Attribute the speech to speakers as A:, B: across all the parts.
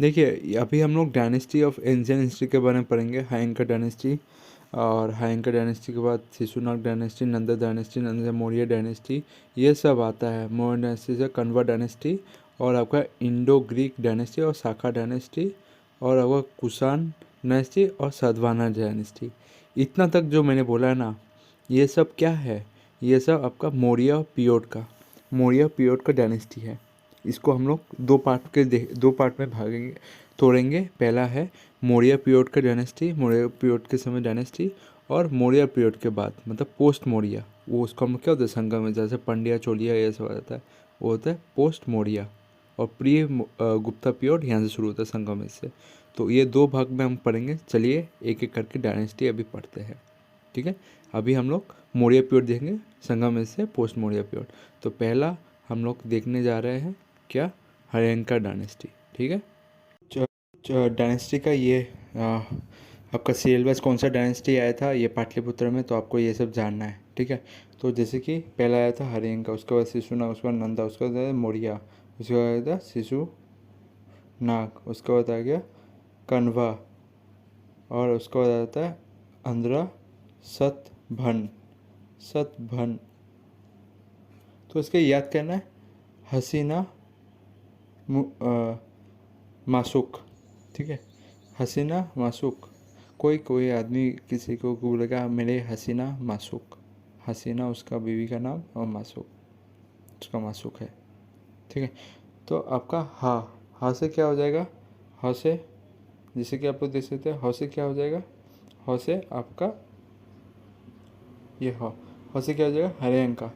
A: देखिए अभी हम लोग डायनेस्टी ऑफ एंशियंट हिस्ट्री के बारे में पढ़ेंगे, हायंका डायनेस्टी। और हायंका डायनेस्टी के बाद Shishunaga dynasty, Nanda dynasty, Nanda Maurya dynasty, ये सब आता है। मौर्य डायनेस्टी से कन्वा डायनेस्टी, और आपका इंडो ग्रीक डायनेस्टी और शाखा डायनेस्टी, और आपका कुषाण डायनेस्टी और सातवाहना डायनेस्टी। इतना तक जो मैंने बोला है ना, ये सब क्या है, ये सब आपका मौर्य पीरियड का डायनेस्टी है। इसको हम लोग दो पार्ट में भागेंगे, तोड़ेंगे। पहला है मौर्य पीरियड का डायनेस्टी, मौर्य पीरियड के समय डायनेस्टी, और मौर्य पीरियड के बाद मतलब पोस्ट मौर्य, वो उसको हम लोग क्या होता है संगम में, जैसे पंड्या चोलिया ये सब आ जाता है, वो होता है पोस्ट मौर्य। और प्री गुप्ता पीरियड यहाँ से शुरू होता है संगम से। तो ये दो भाग में हम पढ़ेंगे। चलिए एक एक करके डायनेस्टी अभी पढ़ते हैं, ठीक है। अभी हम लोग मौर्य पीरियड देखेंगे, संगम से पोस्ट मौर्य पीरियड। तो पहला हम लोग देखने जा रहे हैं क्या, हर्यंका डायनेस्टी, ठीक है। डायनेस्टी का ये आपका सिलेबस कौन सा डायनेस्टी आया था ये पाटलिपुत्र में, तो आपको ये सब जानना है, ठीक है। तो जैसे कि पहला आया था हर्यंका, उसके बाद शिशुनाग, उसके बाद नंदा, उसके बाद आया मौर्य, उसके बाद आया था शिशुनाग, उसके बाद आ गया कण्वा, और उसके बाद आता है अंध्रा सतभन। तो इसके याद करना है, हसीना मासुक, ठीक है। हसीना मासुक, कोई आदमी किसी को बोलेगा मेरे हसीना मासुक, हसीना उसका बीवी का नाम और मासुक उसका मासुक है, ठीक है। तो आपका हा से क्या हो जाएगा, हा से जैसे कि आप लोग देख सकते हैं, हा से क्या हो जाएगा, हा से आपका ये हा से क्या हो जाएगा, हर्यंका,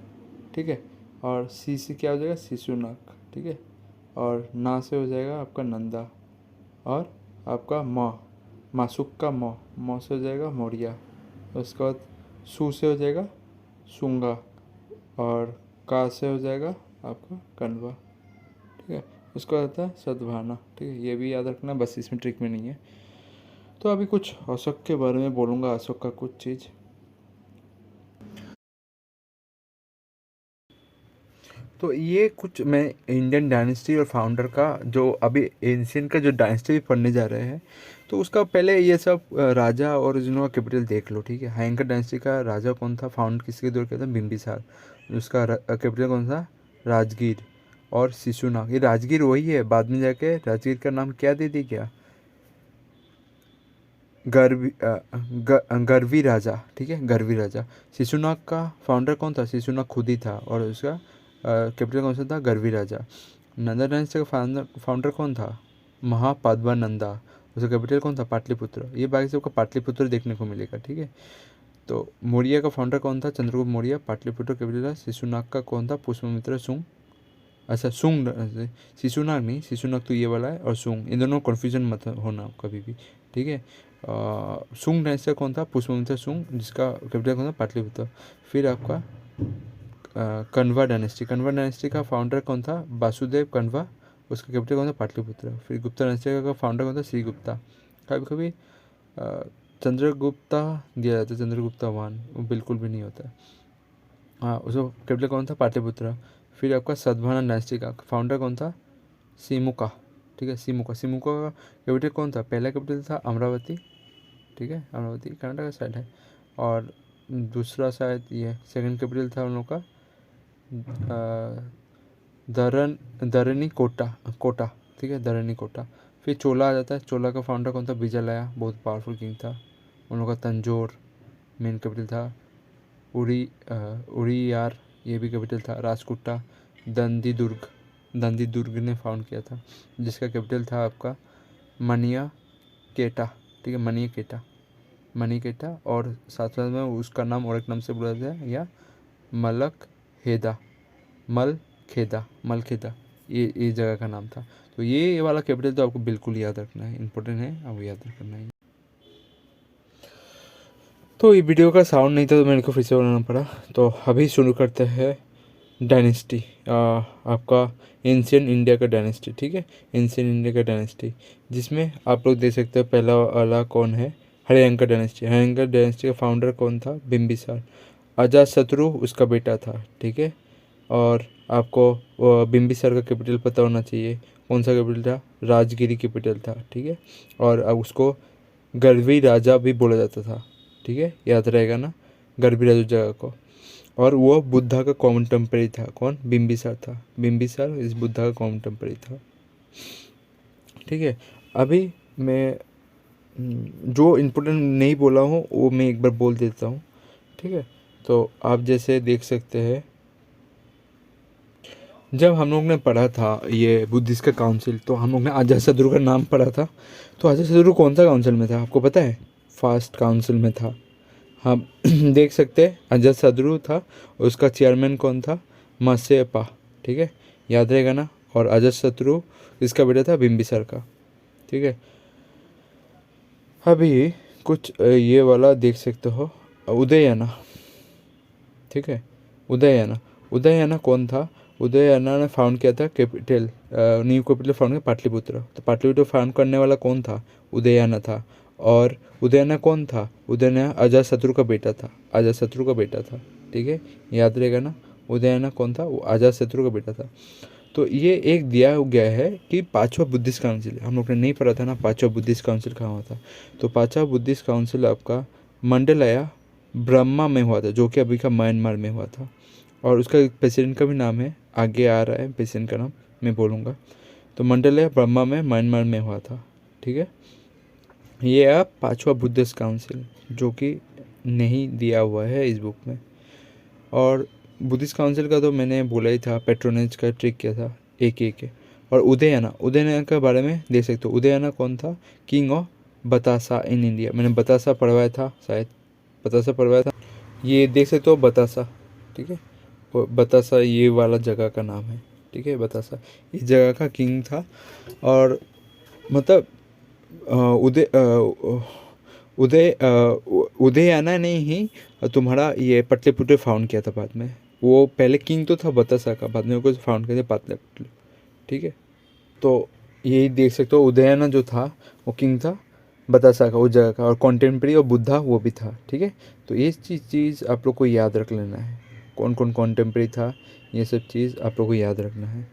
A: ठीक है। और सी से क्या हो जाएगा, शिशुनाग, ठीक है। और ना से हो जाएगा आपका नंदा, और आपका मासुक का मौ से हो जाएगा मौर्य। उसके बाद सू से हो जाएगा सुंगा, और का से हो जाएगा आपका कण्वा, ठीक है। उसका आता है सतभाना, ठीक है। ये भी याद रखना, बस इसमें ट्रिक में नहीं है। तो अभी कुछ अशोक के बारे में बोलूँगा, अशोक का कुछ चीज़। तो ये कुछ मैं इंडियन डायनेस्टी और फाउंडर का जो अभी एंशियंट का जो डायनेस्टी पढ़ने जा रहे हैं, तो उसका पहले ये सब राजा और जिनका कैपिटल देख लो, ठीक है। हायंका डायनेस्टी का राजा कौन था, फाउंड किसके दौर किया था, बिम्बिसार। उसका कैपिटल कौन था, राजगीर। और शिशुनाग, ये राजगीर वही है, बाद में जाके राजगीर का नाम क्या दे दी क्या, गर्वी राजा, ठीक है, गर्वी राजा। शिशुनाग का फाउंडर कौन था, शिशुनाग खुद ही था, और उसका कैपिटल कौन सा था, गर्वी राजा। नंदा डायनेस्टी का फाउंडर कौन था, महापाद्वानंदा। उसका कैपिटल कौन था, पाटलिपुत्र। ये बाकी सबका पाटलिपुत्र देखने को मिलेगा, ठीक है। तो मौर्य का फाउंडर कौन था, चंद्रगुप्त मौर्य, पाटलिपुत्र कैपिटल था। शिशुनाग का कौन था, पुष्पमित्र सुंग, अच्छा सुंग, शिशुनाग नहीं, शिशुनाग तो ये वाला है, और सुंग, इन दोनों कन्फ्यूजन मत होना कभी भी, ठीक है। सुंग डायनेस्टी कौन था, पुष्पमित्र सुंग, जिसका कैपिटल कौन था, पाटलिपुत्र। फिर आपका कण्वा डायनेस्टी का फाउंडर कौन था, वासुदेव कण्वा, उसका कैपिटल कौन था, पाटलिपुत्र। फिर गुप्ता डायनेस्टी का फाउंडर कौन था, श्रीगुप्ता। कभी कभी चंद्रगुप्ता दिया जाता है, चंद्रगुप्ता वन, वो बिल्कुल भी नहीं होता है। हाँ, उसका कैपिटल कौन था, पाटलिपुत्र। फिर आपका सातवाहना डायनेस्टी का फाउंडर कौन था, सिमुका, ठीक है। सिमुका का कैपिटल कौन था, पहला कैपिटल था अमरावती, ठीक है, अमरावती कर्नाटक का साइड है। और दूसरा शायद ये सेकंड कैपिटल था उन लोग का दरनी कोटा, ठीक है, दरनी कोटा। फिर चोला आ जाता है, चोला का फाउंडर कौन था, विजयलया, बहुत पावरफुल किंग था। उन लोग का तंजोर मेन कैपिटल था। उड़ीयार ये भी कैपिटल था। राजकुट्टा, दंदी दुर्ग ने फाउंड किया था, जिसका कैपिटल था आपका मनिया केटा, ठीक है, मनी केटा। और साथ साथ में उसका नाम और एक नाम से बोला जाता है, या मलखेदा, ये जगह का नाम था। तो ये वाला कैपिटल तो आपको बिल्कुल याद रखना है, इंपॉर्टेंट है, आपको याद रखना है। तो ये वीडियो का साउंड नहीं था तो मेरे को फिर से बनाना पड़ा। तो अभी शुरू करते हैं डायनेस्टी, आपका एंशियंट इंडिया का डायनेस्टी, ठीक है, एंशियंट इंडिया का डायनेस्टी, जिसमें आप लोग देख सकते हो पहला वाला कौन है, हर्यंका डायनेस्टी का फाउंडर कौन था, बिम्बिसार। अजातशत्रु उसका बेटा था, ठीक है। और आपको बिम्बिसार का कैपिटल पता होना चाहिए। कौन सा कैपिटल था? राजगिरी कैपिटल था, ठीक है। और अब उसको गरवी राजा भी बोला जाता था, ठीक है, याद रहेगा ना, गरवी राजा जगह को। और वो बुद्धा का कॉन्टेम्परेरी था। कौन? बिम्बिसार था। बिम्बिसार इस बुद्धा का कॉन्टेम्परेरी था, ठीक है। अभी मैं जो इम्पोर्टेंट नहीं बोला हूँ वो मैं एक बार बोल देता हूँ, ठीक है। तो आप जैसे देख सकते हैं, जब हम लोग ने पढ़ा था ये बुद्धिस्ट का काउंसिल, तो हम लोग ने अजातशत्रु का नाम पढ़ा था। तो अजातशत्रु कौन सा काउंसिल में था आपको पता है? फर्स्ट काउंसिल में था। हम देख सकते हैं अजातशत्रु था, उसका चेयरमैन कौन था? मसेपा, ठीक है, याद रहेगा ना। और अजातशत्रु इसका बेटा था बिम्बिसार का, ठीक है। अभी कुछ ये वाला देख सकते हो, उदयना, ठीक है। उदयना, उदयना कौन था? उदयना ने फाउंड किया था कैपिटल, न्यू कैपिटल फाउंड किया पाटलिपुत्र। तो पाटलिपुत्र फाउंड करने वाला कौन था? उदयना था। और उदयना कौन था? उदयना अजातशत्रु का बेटा था, अजातशत्रु का बेटा था, ठीक है, याद रहेगा ना। उदयना कौन था? वो अजातशत्रु का बेटा था। तो ये एक दिया गया है कि पांचवा बुद्धिस्ट काउंसिल, हम लोग ने नहीं पढ़ा था ना पांचवा बुद्धिस्ट काउंसिल कहाँ हुआ था। तो पांचवा बुद्धिस्ट काउंसिल आपका मंडलाया ब्रह्मा में हुआ था, जो कि अभी का म्यांमार में हुआ था। और उसका प्रेसिडेंट का भी नाम है, आगे आ रहा है प्रेसिडेंट का नाम, मैं बोलूँगा। तो मंडलाया ब्रह्मा में म्यांमार में हुआ था, ठीक है। ये आप पांचवा बुद्धिस्ट काउंसिल, जो कि नहीं दिया हुआ है इस बुक में। और बुद्धिस्ट काउंसिल का तो मैंने बोला ही था, पेट्रोनेज का ट्रिक किया था एक एक के। और उदयना, उदयना के बारे में देख सकते हो। उदयना कौन था? किंग ऑफ बतासा इन इंडिया। मैंने बतासा पढ़वाया था शायद, बतासा पढ़वाया था। ये देख सकते हो बतासा, ठीक है। वो बतासा ये वाला जगह का नाम है, ठीक है, बतासा इस जगह का किंग था। और मतलब उदय उदयना ने ही तुम्हारा ये पाटलिपुत्र फाउंड किया था बाद में। वो पहले किंग तो था बतासा का, बाद में उसको फाउंड किया था पाटलिपुत्र, ठीक है। तो यही देख सकते हो, उदयना जो था वो किंग था बतासा का, उस जगह का। और कॉन्टेम्प्रेरी और बुद्धा वो भी था, ठीक है। तो ये चीज़ आप लोग को याद रख लेना है, कौन कौन कॉन्टेम्प्रेरी था, ये सब चीज़ आप लोग को याद रखना है,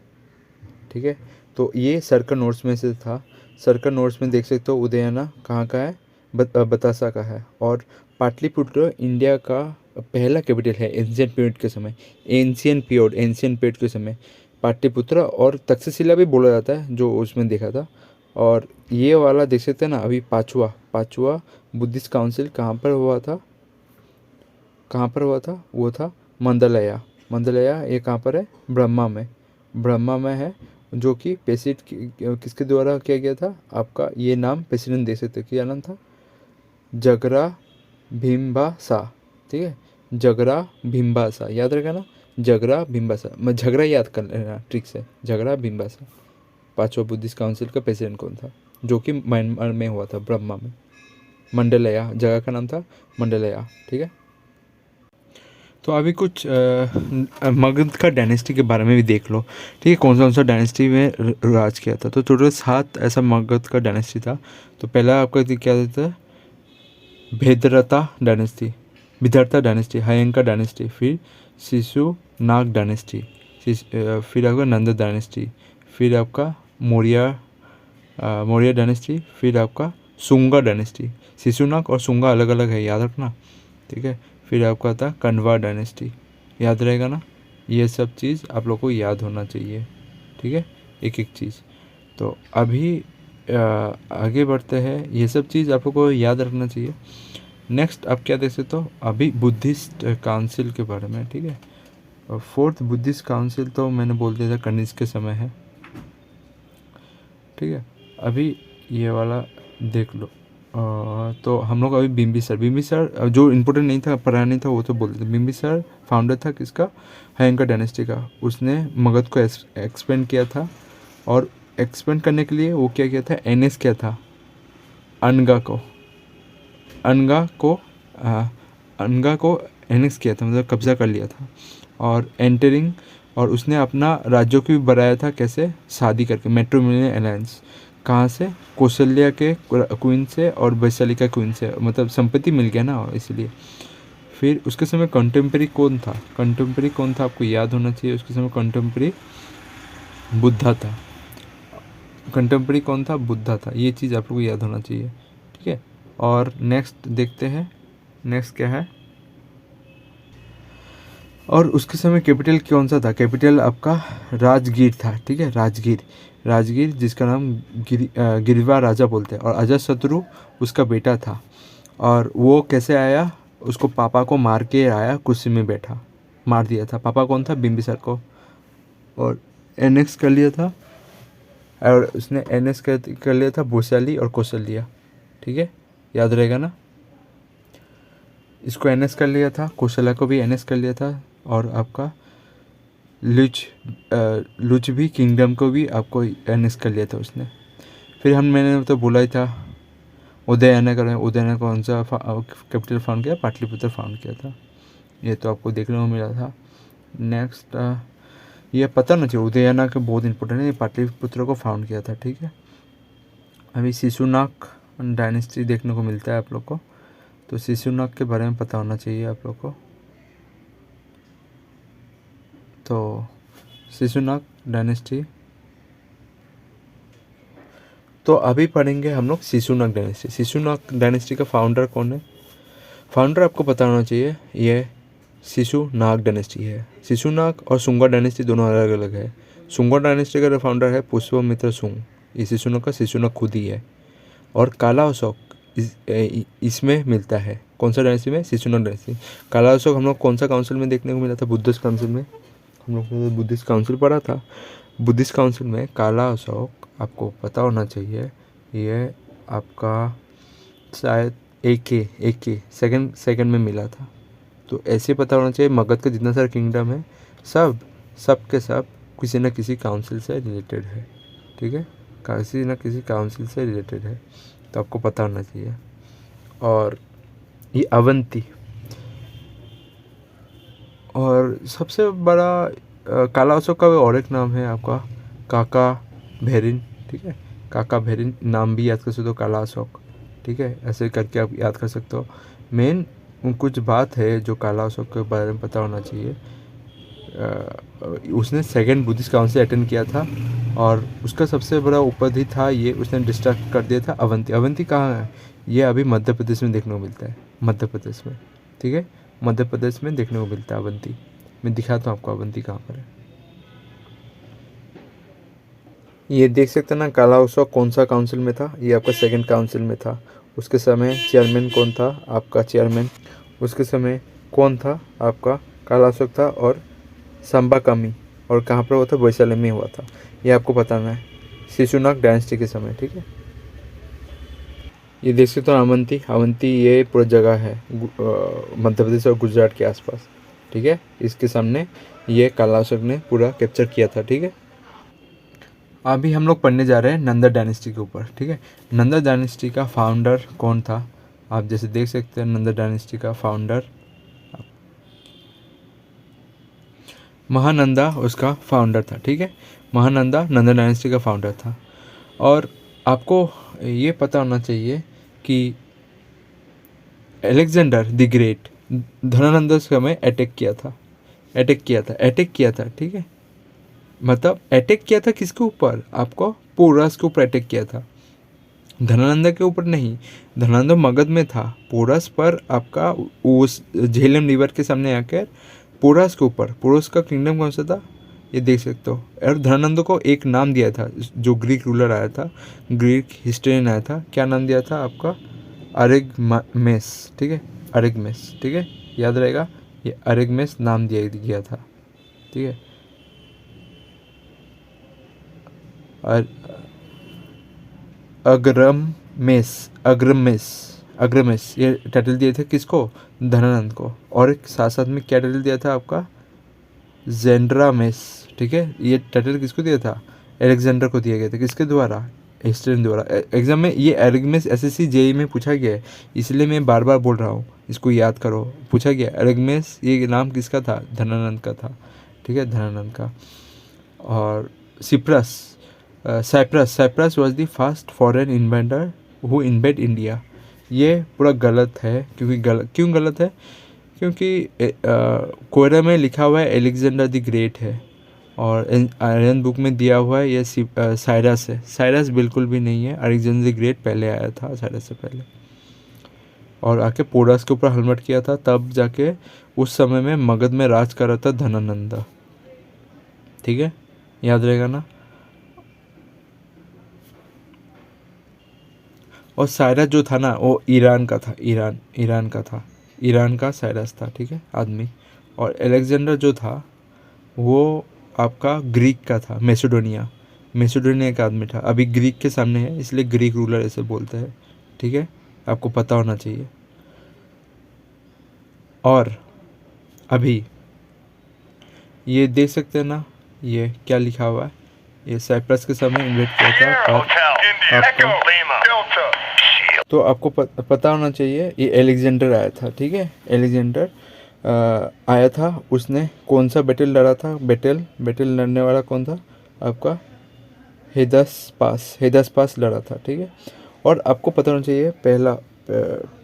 A: ठीक है। तो ये सर्कल नोट्स में से था। सर्कल नोट्स में देख सकते हो उदयना कहाँ का है? बतासा का है। और पाटलिपुत्र इंडिया का पहला कैपिटल है एंशियंट पीरियड के समय, एंशियंट पीरियड के समय पाटलिपुत्र। और तक्षशिला भी बोला जाता है, जो उसमें देखा था। और ये वाला देख सकते हैं ना, अभी पाँचवा पाँचवा बुद्धिस्ट काउंसिल कहाँ पर हुआ था? कहाँ पर हुआ था? वो था मंदलया। मंदलया ये कहाँ पर है? ब्रह्मा में, ब्रह्मा में है। जो कि प्रेसिडेंट किसके द्वारा किया गया था? आपका ये नाम प्रेसिडेंट दे सकते हो, क्या नाम था? जगरा भीम्बासा, ठीक है, जगरा भीम्बासा, याद रखा ना, जगरा भीम्बासा। मैं झगड़ा याद कर लेना ट्रिक से, झगड़ा भीम्बासा। पांचवा बुद्धिस्ट काउंसिल का प्रेसिडेंट कौन था? जो कि म्यांमार में हुआ था, ब्रह्मा में। मंडलया जगह का नाम था, मंडलया, ठीक है। तो अभी कुछ मगध का डायनेस्टी के बारे में भी देख लो, ठीक है, कौन सा डायनेस्टी में राज किया था। तो टोटल 7 ऐसा मगध का डायनेस्टी था। तो पहला आपका क्या देता है? भेदरता डायनेस्टी, विदर्था डायनेस्टी, हयंका डायनेस्टी, फिर शिशुनाग डायनेस्टी, फिर आपका नंद डायनेस्टी, फिर आपका मौर्य डायनेस्टी, फिर आपका सुंगा डायनेस्टी। शिशुनाग और सुंगा अलग अलग है, याद रखना, ठीक है। फिर आपका था कण्वा डायनेस्टी, याद रहेगा ना। ये सब चीज़ आप लोग को याद होना चाहिए, ठीक है, एक एक चीज़। तो अभी आगे बढ़ते हैं, ये सब चीज़ आप लोग को याद रखना चाहिए। नेक्स्ट आप क्या देख सकते हो? अभी बुद्धिस्ट काउंसिल के बारे में, ठीक है। और फोर्थ बुद्धिस्ट काउंसिल तो मैंने बोल दिया था कनिष्क के समय है, ठीक है। अभी ये वाला देख लो। तो हम लोग अभी बिम्बिसार जो इम्पोर्टेंट नहीं था, पढ़ा नहीं था, वो तो बोल देते। बिम्बिसार फाउंडर था किसका? हयंका डायनेस्टी का। उसने मगध को एक्सपेंड किया था। और एक्सपेंड करने के लिए वो क्या किया था? एनएस किया था अनगा को, अनगा को एनेक्स किया था, मतलब कब्जा कर लिया था। और एंटरिंग, और उसने अपना राज्यों को भी बढ़ाया था, कैसे? शादी करके, मैट्रिमोनियल अलायंस। कहाँ से? कौशल्या के क्वीन से और वैशाली का क्वीन से, मतलब संपत्ति मिल गया ना इसलिए। फिर उसके समय कंटेम्प्रेरी कौन था? कंटेम्प्रेरी कौन था आपको याद होना चाहिए। उसके समय कंटेम्प्रेरी बुद्धा था। कंटेम्प्रेरी कौन था? बुद्धा था। ये चीज़ आप लोग को याद होना चाहिए, ठीक है। और नेक्स्ट देखते हैं, नेक्स्ट क्या है। और उसके समय कैपिटल कौन सा था? कैपिटल आपका राजगीर था, ठीक है। राजगीर, राजगीर जिसका नाम गिरिवा राजा बोलते हैं। और अजातशत्रु उसका बेटा था। और वो कैसे आया? उसको पापा को मार के आया, कुर्सी में बैठा, मार दिया था। पापा कौन था? बिंबिसार को। और एनेक्स कर लिया था, और उसने एनेक्स कर लिया था वैशाली और कौशल्या, ठीक है। याद रहेगा ना। इसको एनेक्स कर लिया था, कौशल्या को भी एनेक्स कर लिया था। और आपका लुच भी किंगडम को भी आपको एनेक्स कर लिया था उसने। फिर मैंने तो बोला ही था उदयना का। उदयना कौन सा कैपिटल फाउंड किया? पाटलिपुत्र फाउंड किया था। ये तो आपको देखने को मिला था। नेक्स्ट ये पता ना चाहिए, उदयना के बहुत इंपॉर्टेंट है। ये पाटलिपुत्र को फाउंड किया था, ठीक है। अभी शिशुनाग डायनेस्टी देखने को मिलता है आप लोग को, तो शिशुनाग के बारे में पता होना चाहिए आप लोग को। तो शिशुनाग डायनेस्टी, तो अभी पढ़ेंगे हम लोग शिशुनाग डायनेस्टी। शिशुनाग डायनेस्टी का फाउंडर कौन है? फाउंडर आपको पता होना चाहिए, ये शिशुनाग डायनेस्टी है। शिशुनाग और सुंगा डायनेस्टी दोनों अलग अलग है। सुंगा डायनेस्टी का फाउंडर है पुष्पमित्र सुंग। ये शिशुनाग खुद ही है। और काला अशोक इसमें मिलता है। कौन सा डायनेस्टी में? शिशुनाग डायनेस्टी। काला अशोक हम लोग कौन सा काउंसिल में देखने को मिला था? बुद्धिस्ट काउंसिल में। हम लोग ने बुद्धिस्ट काउंसिल पढ़ा था। बुद्धिस्ट काउंसिल में काला अशोक आपको पता होना चाहिए, ये आपका शायद एक सेकंड में मिला था। तो ऐसे पता होना चाहिए मगध का जितना सारा किंगडम है सब के सब किसी न किसी काउंसिल से रिलेटेड है, ठीक है। किसी न किसी काउंसिल से रिलेटेड है, तो आपको पता होना चाहिए। और ये अवंती, और सबसे बड़ा काला अशोक का और एक नाम है आपका काका भेरिन, ठीक है। काका भेरिन नाम भी याद कर सकते हो, काला अशोक, ठीक है। ऐसे करके आप याद कर सकते हो। मेन कुछ बात है जो काला अशोक के बारे में पता होना चाहिए। उसने सेकंड बुद्धिस्ट काउंसिल अटेंड किया था, और उसका सबसे बड़ा उपाधि था ये, उसने डिस्ट्रक्ट कर दिया था अवंती। अवंती कहाँ है? ये अभी मध्य प्रदेश में देखने को मिलता है, मध्य प्रदेश में, ठीक है। मध्य प्रदेश में देखने को मिलता है अवंती। मैं दिखाता हूँ आपको अवंती कहाँ पर है। ये देख सकते हैं ना, काला अशोक कौन सा काउंसिल में था? ये आपका सेकंड काउंसिल में था। उसके समय चेयरमैन कौन था? आपका चेयरमैन उसके समय कौन था? आपका काला अशोक था। और संबा कमी, और कहाँ पर हुआ था? वैशाली में हुआ था। ये आपको बताना है शिशुनाग डायनेस्टी के समय, ठीक है। ये देख सकते हो अवंती, अवंती ये पूरा जगह है मध्य प्रदेश और गुजरात के आसपास, ठीक है। इसके सामने ये काला अशोक ने पूरा कैप्चर किया था, ठीक है। अभी हम लोग पढ़ने जा रहे हैं नंदा डायनेस्टी के ऊपर, ठीक है। नंदा डायनेस्टी का फाउंडर कौन था? आप जैसे देख सकते हैं नंदा डायनेस्टी का फाउंडर महानंदा उसका फाउंडर था, ठीक है। महानंदा नंदा डायनेस्टी का फाउंडर था। और आपको ये पता होना चाहिए कि अलेक्जेंडर द ग्रेट धनानंद समय अटैक किया था, ठीक है। मतलब अटैक किया था किसके ऊपर? आपको पोरस के ऊपर अटैक किया था, धनानंद के ऊपर नहीं। धनानंद मगध में था, पोरस पर आपका उस झेलम रिवर के सामने आकर पोरस के ऊपर। पोरस का किंगडम कौन सा था? ये देख सकते हो। और धनानंद को एक नाम दिया था, जो ग्रीक रूलर आया था, ग्रीक हिस्टोरियन आया था, क्या नाम दिया था आपका? अरेगमेस, ठीक है। अरेगमेस, ठीक है, याद रहेगा। ये अरेगमेस नाम दिया गया था, ठीक है। और अग्रमेस ये टाइटल दिए थे किसको? धनानंद को। और एक साथ साथ में क्या टाइटल दिया था आपका? जेंड्रामेस, ठीक है। ये टाइटल किसको दिया था? एलेक्जेंडर को दिया गया था। किसके द्वारा? हिस्टोरियन द्वारा। एग्जाम में ये एरेगमेस एसएससी जेई में पूछा गया है, इसलिए मैं बार बार बोल रहा हूँ, इसको याद करो। पूछा गया एरेगमेस, ये नाम किसका था? धनानंद का था, ठीक है, धनानंद का। और Cyprus was the first foreign inventor who invade India. ये पूरा गलत है, क्यों गलत है? क्योंकि कोयरा में लिखा हुआ है एलेक्जेंडर द ग्रेट है, और आयरन बुक में दिया हुआ है ये साइरस है। साइरस बिल्कुल भी नहीं है, अलेक्जेंडर द ग्रेट पहले आया था साइरस से पहले, और आके पोरस के ऊपर हमला किया था। तब जाके उस समय में मगध में राज कर रहा था धनानंदा। ठीक है, याद रहेगा ना। और साइरस जो था ना वो ईरान का था, ईरान का था, ईरान का साइरस था। ठीक है आदमी। और अलेक्जेंडर जो था वो आपका ग्रीक का था, मैसेडोनिया का आदमी था। अभी ग्रीक के सामने है इसलिए ग्रीक रूलर ऐसे बोलते हैं। ठीक है, आपको पता होना चाहिए। और अभी ये देख सकते हैं ना, ये क्या लिखा हुआ है, ये साइप्रस के सामने इन्वेट किया था। और आपको तो आपको पता होना चाहिए ये एलेक्जेंडर आया था। ठीक है, एलेक्जेंडर आया था। उसने कौन सा बैटल लड़ा था, बैटल लड़ने वाला कौन था आपका, हेदस पास लड़ा था। ठीक है, और आपको पता होना चाहिए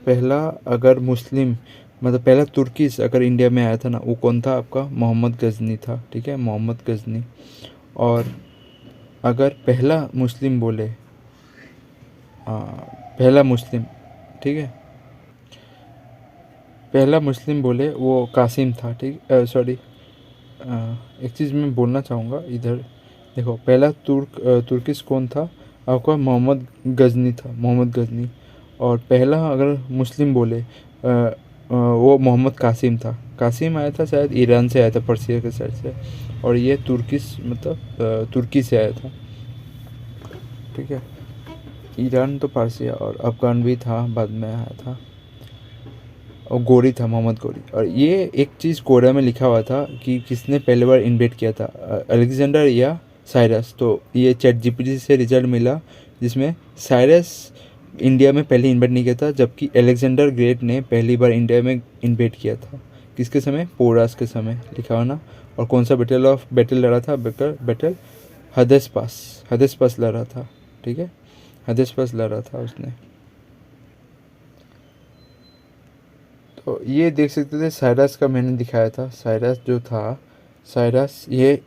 A: पहला अगर मुस्लिम मतलब पहला तुर्कीस अगर इंडिया में आया था ना वो कौन था आपका, मोहम्मद गजनी था। ठीक है, मोहम्मद गजनी। और अगर पहला मुस्लिम बोले, पहला मुस्लिम, ठीक है, पहला मुस्लिम बोले वो कासिम था। ठीक, सॉरी, एक चीज़ मैं बोलना चाहूँगा इधर देखो। पहला तुर्किश कौन था आपका, मोहम्मद गजनी था, मोहम्मद गजनी। और पहला अगर मुस्लिम बोले वो मोहम्मद कासिम था। कासिम आया था शायद ईरान से आया था, पर्सिया के साइड से। और ये तुर्किश मतलब तुर्की से आया था। ठीक है, ईरान तो पर्सिया और अफगान भी था, बाद में आया था। और गोरी था, मोहम्मद गोरी। और ये एक चीज़ कोरा में लिखा हुआ था कि किसने पहले बार इन्वेट किया था, अलेक्जेंडर या साइरस। तो ये चैट जीपीटी से रिजल्ट मिला जिसमें साइरस इंडिया में पहले इन्वेट नहीं किया था, जबकि अलेक्जेंडर ग्रेट ने पहली बार इंडिया में इन्वेट किया था। किसके समय, पोरास के समय लिखा हुआ ना। और कौन सा बैटल लड़ा था, बैटल हदस पास लड़ा था। ठीक है, हदस पास लड़ा था उसने। तो ये देख सकते थे साइरस का मैंने दिखाया था। साइरस जो था, साइरस ये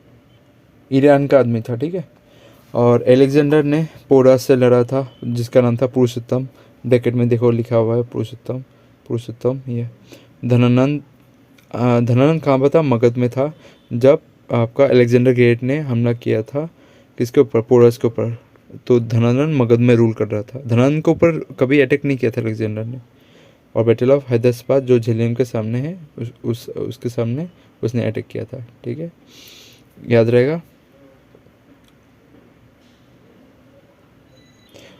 A: ईरान का आदमी था। ठीक है, और एलेक्जेंडर ने पोरस से लड़ा था जिसका नाम था पुरुषोत्तम। ब्रैकेट में देखो लिखा हुआ है पुरुषोत्तम ये। धनानंद धनानंद कहाँ पर था, मगध में था जब आपका अलेक्जेंडर ग्रेट ने हमला किया था किसके ऊपर, पोरस के ऊपर। तो धनानंद मगध में रूल कर रहा था। धनानंद के ऊपर कभी अटैक नहीं किया था अलेक्जेंडर ने। और बैटल ऑफ हैदराबाद जो झेलेम के सामने है उसके सामने उसने अटैक किया था। ठीक है, याद रहेगा।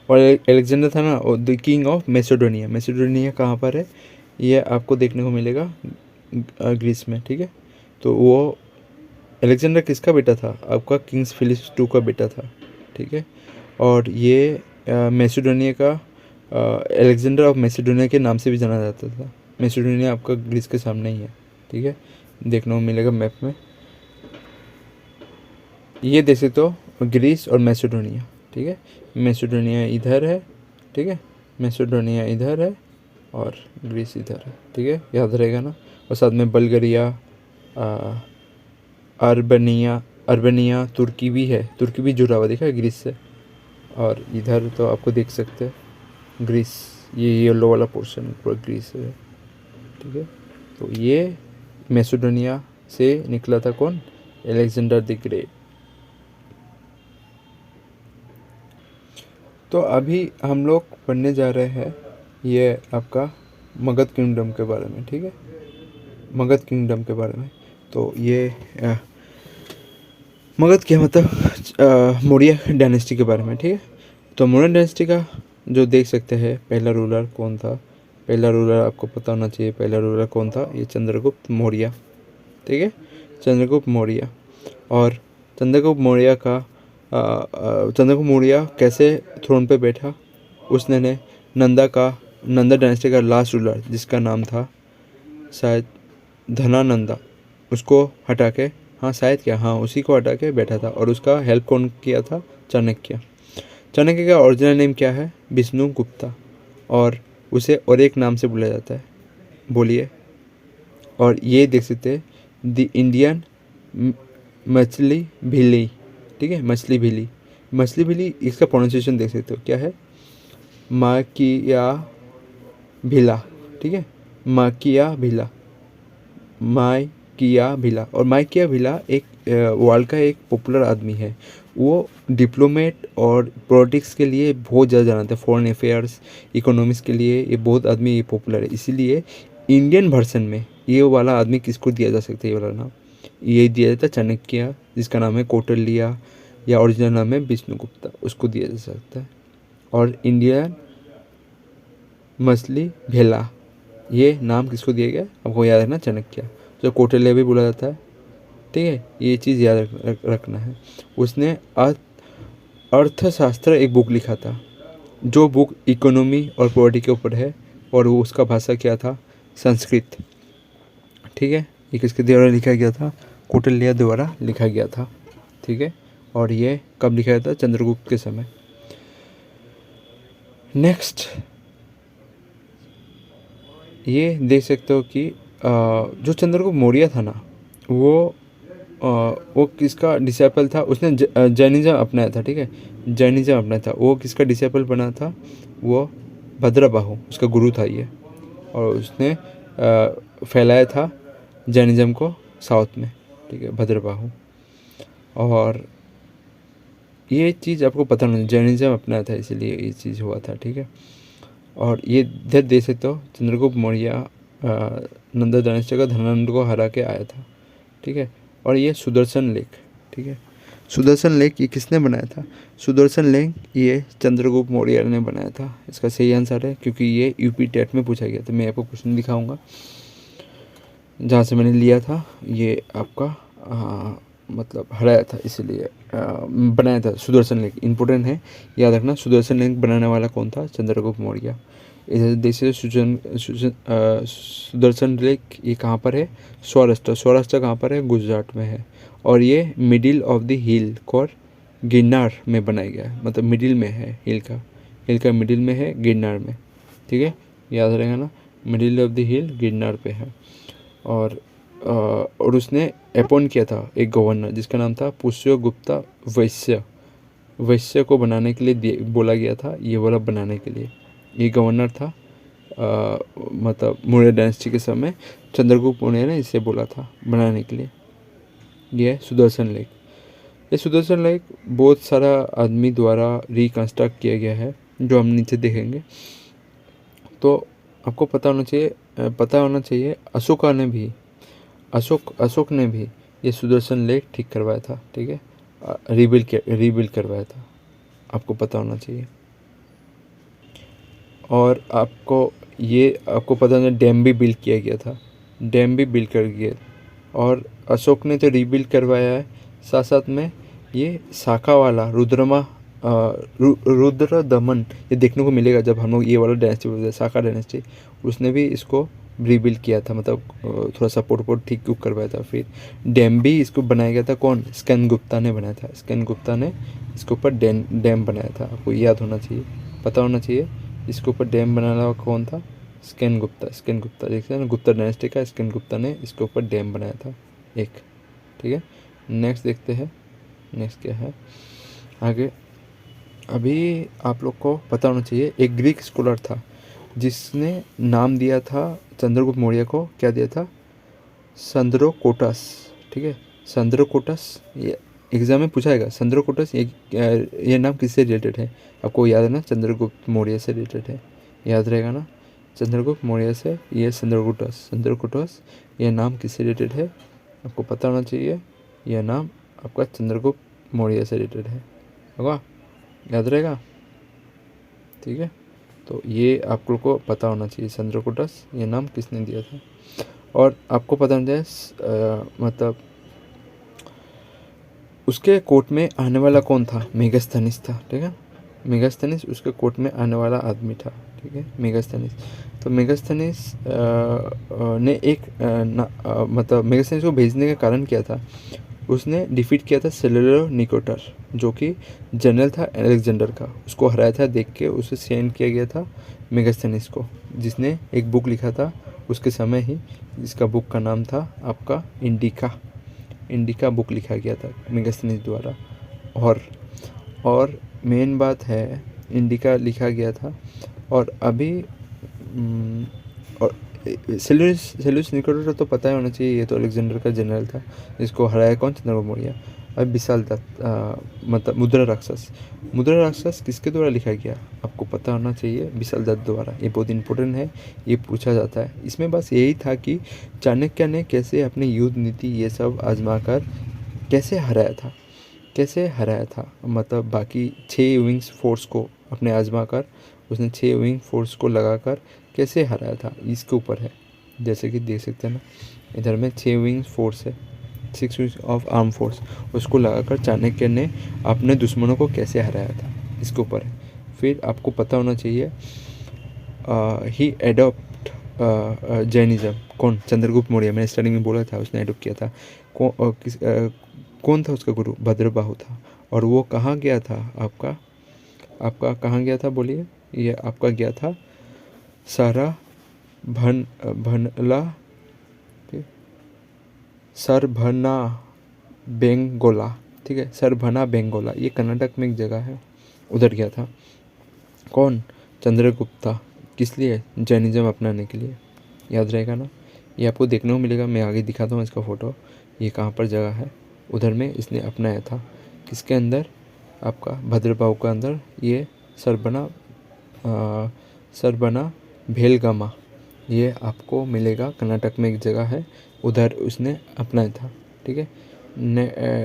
A: और एलेक्जेंडर था ना द किंग ऑफ मैसेडोनिया कहाँ पर है, ये आपको देखने को मिलेगा ग्रीस में। ठीक है, तो वो एलेक्जेंडर किसका बेटा था आपका, किंग्स फिलिप्स टू का बेटा था। ठीक है, और ये मैसेडोनिया का एलेक्जेंडर ऑफ मैसेडोनिया के नाम से भी जाना जाता था। मैसेडोनिया आपका ग्रीस के सामने ही है। ठीक है, देखने को मिलेगा मैप में। ये देख सकते हो ग्रीस और मैसेडोनिया। ठीक है, मैसेडोनिया इधर है। ठीक है, मैसेडोनिया इधर है और ग्रीस इधर है। ठीक है, याद रहेगा ना। और साथ में बल्गारिया, अर्बेनिया तुर्की भी है, तुर्की भी जुड़ा हुआ देखा है ग्रीस से। और इधर तो आपको देख सकते हैं ग्रीस, ये येलो वाला पोर्शन पूरा ग्रीस है। ठीक है, तो ये मैसेडोनिया से निकला था कौन, एलेक्जेंडर द ग्रेट। तो अभी हम लोग पढ़ने जा रहे हैं ये आपका मगध किंगडम के बारे में। ठीक है, मगध किंगडम के बारे में। तो ये मगध क्या मतलब मौर्य डायनेस्टी के बारे में। ठीक है, तो मौर्य डायनेस्टी का जो देख सकते हैं पहला रूलर कौन था, पहला रूलर आपको पता होना चाहिए पहला रूलर कौन था, ये चंद्रगुप्त मौर्य। ठीक है, चंद्रगुप्त मौर्य। और चंद्रगुप्त मौर्य कैसे थ्रोन पे बैठा, उसने ने नंदा डायनेस्टी का लास्ट रूलर जिसका नाम था शायद धनानंदा, उसको हटा के, हाँ शायद क्या, हाँ उसी को हटा के बैठा था। और उसका हेल्प कौन किया था, चाणक्य। चाणक्य का ओरिजिनल नेम क्या है, विष्णु गुप्ता। और उसे और एक नाम से बुलाया जाता है, बोलिए, और ये देख सकते हैं द इंडियन मछली भिली, ठीक है, मछली भिली। मछली भिली इसका प्रोनाउंसिएशन देख सकते हो क्या है, माकिया भिला, ठीक है, माकिया भिला, माइकिया भिला। और माइकिया भिला एक वर्ल्ड का एक पॉपुलर आदमी है। वो डिप्लोमेट और पॉलिटिक्स के लिए बहुत ज़्यादा जानते हैं, फॉरेन अफेयर्स, इकोनॉमिक्स के लिए ये बहुत आदमी ये पॉपुलर है। इसीलिए इंडियन वर्जन में ये वाला आदमी किसको दिया जा सकता है, ये वाला नाम ये दिया जाता है चाणक्य, जिसका नाम है कौटिल्य या ओरिजिनल नाम है विष्णुगुप्ता, उसको दिया जा सकता है। और इंडियन मछली भेला ये नाम किसको दिया गया, आपको याद रखना, चाणक्य, जो कौटिल्य भी बोला जाता है, ठीक है, ये चीज़ याद रखना है। उसने अर्थशास्त्र एक बुक लिखा था, जो बुक इकोनॉमी और पॉलिटिक्स के ऊपर है, और वो उसका भाषा क्या था, संस्कृत, ठीक है। ये किसके द्वारा लिखा गया था, कौटिल्य द्वारा लिखा गया था, ठीक है। और ये कब लिखा गया था, चंद्रगुप्त के समय। नेक्स्ट ये देख सकते हो कि जो चंद्रगुप्त मौर्य था ना, वो किसका डिसाइपल था, उसने जैनिज्म अपनाया था, ठीक है, जैनिज्म अपनाया था। वो किसका डिसाइपल बना था, वो भद्रबाहु, उसका गुरु था ये। और उसने फैलाया था जैनिज्म को साउथ में, ठीक है, भद्रबाहु। और ये चीज़ आपको पता नहीं, जैनिज्म अपनाया था इसीलिए ये चीज़ हुआ था, ठीक है। और ये इधर देख सकते हो, चंद्रगुप्त मौर्य नंदा डायनेस्टी का धनानंद को हरा के आया था, ठीक है। और ये सुदर्शन लेक, ठीक है, सुदर्शन लेक ये किसने बनाया था, सुदर्शन लेक ये चंद्रगुप्त मौर्य ने बनाया था। इसका सही आंसर है, क्योंकि ये यूपी टेट में पूछा गया था। मैं आपको क्वेश्चन दिखाऊंगा जहाँ से मैंने लिया था, ये आपका मतलब हराया था, इसलिए बनाया था सुदर्शन लेक। इंपॉर्टेंट है, याद रखना, सुदर्शन लेक बनाने वाला कौन था, चंद्रगुप्त मौर्य। इधर देखिए सुदर्शन लेक ये कहाँ पर है, सौराष्ट्र। सौराष्ट्र कहाँ पर है, गुजरात में है। और ये मिडिल ऑफ द हिल और गिरनार में बनाया गया है, मतलब मिडिल में है, हिल का मिडिल में है, गिरनार में, ठीक है, याद रहेगा ना, मिडिल ऑफ द हिल गिरनार पे है। और उसने अपॉइंट किया था एक गवर्नर, जिसका नाम था पुष्यगुप्ता वैश्य। वैश्य को बनाने के लिए बोला गया था, ये वाला बनाने के लिए ये गवर्नर था। मतलब मौर्य डायनेस्टी के समय चंद्रगुप्त मौर्य ने इसे बोला था बनाने के लिए। ये सुदर्शन लेक, ये सुदर्शन लेक बहुत सारा आदमी द्वारा रिकंस्ट्रक्ट किया गया है, जो हम नीचे देखेंगे। तो आपको पता होना चाहिए अशोक ने भी ये सुदर्शन लेक ठीक करवाया था, ठीक है, रीबिल्ड करवाया था, आपको पता होना चाहिए। और आपको पता होना, डैम भी बिल्ड किया गया था, डैम भी बिल्ड कर गया। और अशोक ने तो रीबिल्ड करवाया है, साथ साथ में ये शाखा वाला रुद्र दमन ये देखने को मिलेगा जब हम लोग ये वाला डायनेस्टी, शाखा डायनेस्टी, उसने भी इसको रीबिल्ड किया था, मतलब थोड़ा सा पोट ठीक करवाया था। फिर डैम भी इसको बनाया गया था, कौन, स्कंदगुप्ता ने बनाया था। स्कंदगुप्ता ने इसके ऊपर डैम बनाया था, आपको याद होना चाहिए, पता होना चाहिए। इसके ऊपर डैम बनाने वाला कौन था, स्कंदगुप्ता देखते हैं ना, गुप्ता डायनेस्टी का स्कंदगुप्ता ने इसके ऊपर डैम बनाया था एक, ठीक है। नेक्स्ट देखते हैं, नेक्स्ट क्या है आगे। अभी आप लोग को पता होना चाहिए, एक ग्रीक स्कॉलर था जिसने नाम दिया था चंद्रगुप्त मौर्य को, क्या दिया था, संद्रोकोटस, ठीक है, संद्रोकोटस। ये एग्जाम में पूछाएगा, संद्रोकोटस ये नाम किससे रिलेटेड है, आपको याद है ना, चंद्रगुप्त मौर्य से रिलेटेड है, याद रहेगा ना, चंद्रगुप्त मौर्य से। ये संद्रोकोटस ये नाम किससे रिलेटेड है, आपको पता होना चाहिए। यह नाम आपका चंद्रगुप्त मौर्य से रिलेटेड है, होगा, याद रहेगा, ठीक है। तो ये आप लोग को पता होना चाहिए, संद्रोकोटस ये नाम किसने दिया था। और आपको पता होना चाहिए मतलब उसके कोर्ट में आने वाला कौन था, मेगास्थनीस था, ठीक है, मेगास्थनीस उसके कोर्ट में आने वाला आदमी था, ठीक है, मेगास्थनीस। तो मेगास्थनीस ने एक मतलब मेगास्थनीस को भेजने का कारण क्या था, उसने डिफीट किया था सेल्यूकस, जो कि जनरल था अलेक्जेंडर का, उसको हराया था देख के उसे सेंड किया गया था मेगास्थनीस को, जिसने एक बुक लिखा था, उसके समय ही इसका बुक का नाम था आपका इंडिका बुक लिखा गया था मेगास्थनीज द्वारा। और मेन बात है इंडिका लिखा गया था। और अभी और सेल्यूस निकोटर तो पता ही होना चाहिए, ये तो अलेक्जेंडर का जनरल था। इसको हराया कौन? चंद्रगुप्त मौर्य। अब विशाल दत्त मतलब मुद्रा राक्षस किसके द्वारा लिखा गया? आपको पता होना चाहिए, विशाल दत्त द्वारा। ये बहुत इंपॉर्टेंट है, ये पूछा जाता है। इसमें बस यही था कि चाणक्य ने कैसे अपनी युद्ध नीति ये सब आजमा कर कैसे हराया था, मतलब बाकी 6 विंग्स फोर्स को अपने आजमा कर उसने 6 विंग फोर्स को लगाकर कैसे हराया था, इसके ऊपर है। जैसे कि देख सकते हैं ना, इधर में 6 विंग फोर्स है, 6 विंग्स ऑफ आर्म फोर्स, उसको लगाकर चाणक्य ने अपने दुश्मनों को कैसे हराया था, इसके ऊपर है। फिर आपको पता होना चाहिए ही एडॉप्ट जैनिज्म। कौन? चंद्रगुप्त मौर्य। मैंने स्टार्टिंग में बोला था उसने एडॉप्ट किया था। कौन था उसका गुरु? भद्रबाहु था। और वो कहाँ गया था? आपका कहाँ गया था बोलिए? ये आपका गया था सरभना बेंगोला, ठीक है, सरभना बेंगोला, ये कर्नाटक में एक जगह है, उधर गया था। कौन? चंद्रगुप्त था। किस लिए? जैनिज्म अपनाने के लिए। याद रहेगा ना, ये आपको देखने को मिलेगा। मैं आगे दिखाता हूँ इसका फ़ोटो, ये कहाँ पर जगह है, उधर में इसने अपनाया था। किसके अंदर? आपका भद्रबाहु का अंदर। ये सरबना भेलगामा, ये आपको मिलेगा, कर्नाटक में एक जगह है, उधर उसने अपनाया था। ठीक है,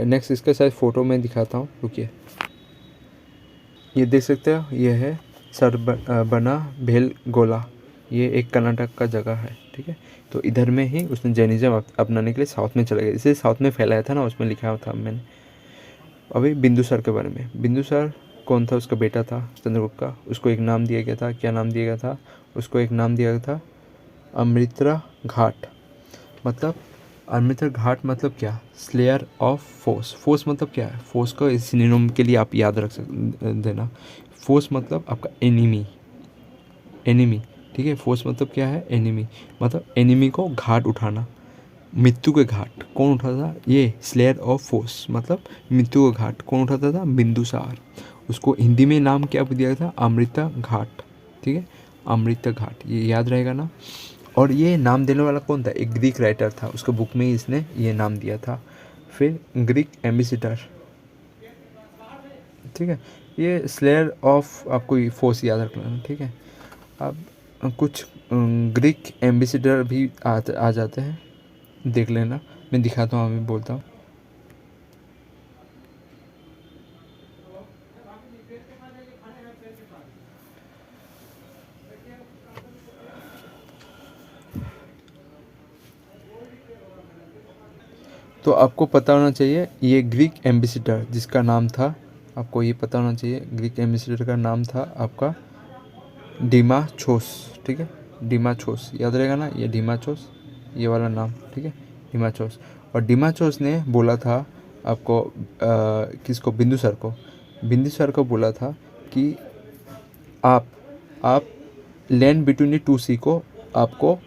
A: नेक्स्ट इसका शायद फ़ोटो में दिखाता हूँ, रुकिए। ये देख सकते हो, ये है सरबना भेलगोला, ये एक कर्नाटक का जगह है। ठीक है, तो इधर में ही उसने जैनिज्म अपनाने के लिए साउथ में चला गया। इसे साउथ में फैलाया था ना, उसमें लिखा था मैंने। अभी बिंदुसार के बारे में। बिंदुसार कौन था? उसका बेटा था चंद्रगुप्त का। उसको एक नाम दिया गया था। क्या नाम दिया गया था उसको? एक नाम दिया गया था अमृता घाट। मतलब अमृता घाट मतलब क्या? Slayer of force. फोर्स मतलब क्या है? फोर्स को इस सिनोनिम के लिए आप याद रख देना। फोर्स मतलब आपका एनिमी। ठीक है, फोर्स मतलब क्या है? एनिमी। मतलब एनिमी को घाट उठाना, मृत्यु के घाट। कौन उठाता था? ये स्लेयर ऑफ फोर्स, मतलब मृत्यु का घाट कौन उठाता था? बिंदुसार। उसको हिंदी में नाम क्या दिया था? अमृता घाट। ठीक है, अमृता घाट, ये याद रहेगा ना। और ये नाम देने वाला कौन था? एक ग्रीक राइटर था, उसके बुक में ही इसने ये नाम दिया था। फिर ग्रीक एम्बेसिडर, ठीक है, ये स्लेयर ऑफ आपको ये फोर्स याद रखना। ठीक है, अब कुछ ग्रीक एम्बेसिडर भी आ जाते हैं, देख लेना। मैं दिखाता हूँ, अभी बोलता हूँ। तो आपको पता होना चाहिए, ये ग्रीक एम्बेसिडर जिसका नाम था, आपको ये पता होना चाहिए, ग्रीक एम्बेसिडर का नाम था आपका डिमाछोस। ठीक है, डिमाछोस याद रहेगा ना, ये डिमाछोस, ये वाला नाम। ठीक है, डिमाछोस। और डिमाछोस ने बोला था आपको किसको? बिंदुसार को बोला था कि आप लैंड बिटवीन द टू सी को आपको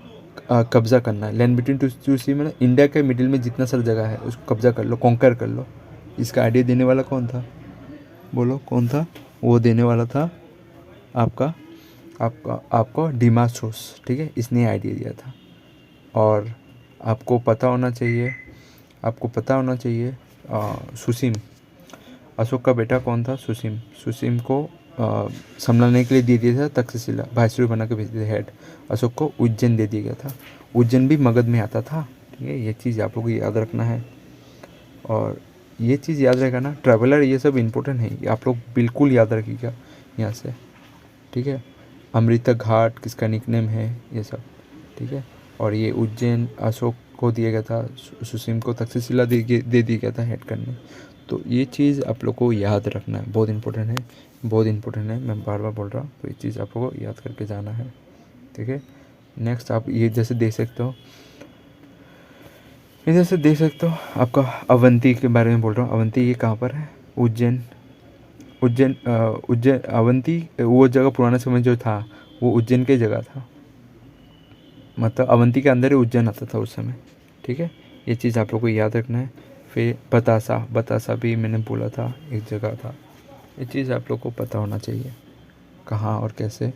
A: कब्जा करना है। लैंड बिटवीन टू सी में इंडिया के मिडिल में जितना सारा जगह है उसको कब्जा कर लो, कॉन्कर कर लो। इसका आइडिया देने वाला कौन था? बोलो कौन था? वो देने वाला था आपको डिमाछोस। ठीक है, इसने आइडिया दिया था। और आपको पता होना चाहिए सुसीम, अशोक का बेटा कौन था? सुसीम को संभालने के लिए दे दिया था तक्षशिला, वाइसरॉय बना के भेज दिया हेड। अशोक को उज्जैन दे दिया गया था। उज्जैन भी मगध में आता था। ठीक है, ये चीज़ आप लोगों को याद रखना है। और ये चीज़ याद रहेगा ना, ट्रैवलर ये सब इम्पोर्टेंट है, आप लोग बिल्कुल याद रखिएगा यहाँ से। ठीक है, अमृता घाट किसका निकनेम है, ये सब। ठीक है, और ये उज्जैन अशोक को दिया गया था, सुसीम को तक्षशिला दे दिया गया था हेड करने। तो ये चीज़ आप लोग को याद रखना है, बहुत इंपॉर्टेंट है, मैं बार बार बोल रहा हूँ। तो ये चीज़ आप लोग को याद करके जाना है। ठीक है, नेक्स्ट आप ये जैसे देख सकते हो, इधर से देख सकते हो, आपका अवंती के बारे में बोल रहा हूँ। अवंती ये कहाँ पर है? उज्जैन। अवंती वो जगह पुराना समय जो था वो उज्जैन की जगह था। मतलब अवंती के अंदर ही उज्जैन आता था उस समय, ठीक है। ये चीज़ आप लोग को याद रखना है। फिर बतासा, बतासा भी मैंने बोला था एक जगह था। ये चीज़ आप लोग को पता होना चाहिए, कहाँ और कैसे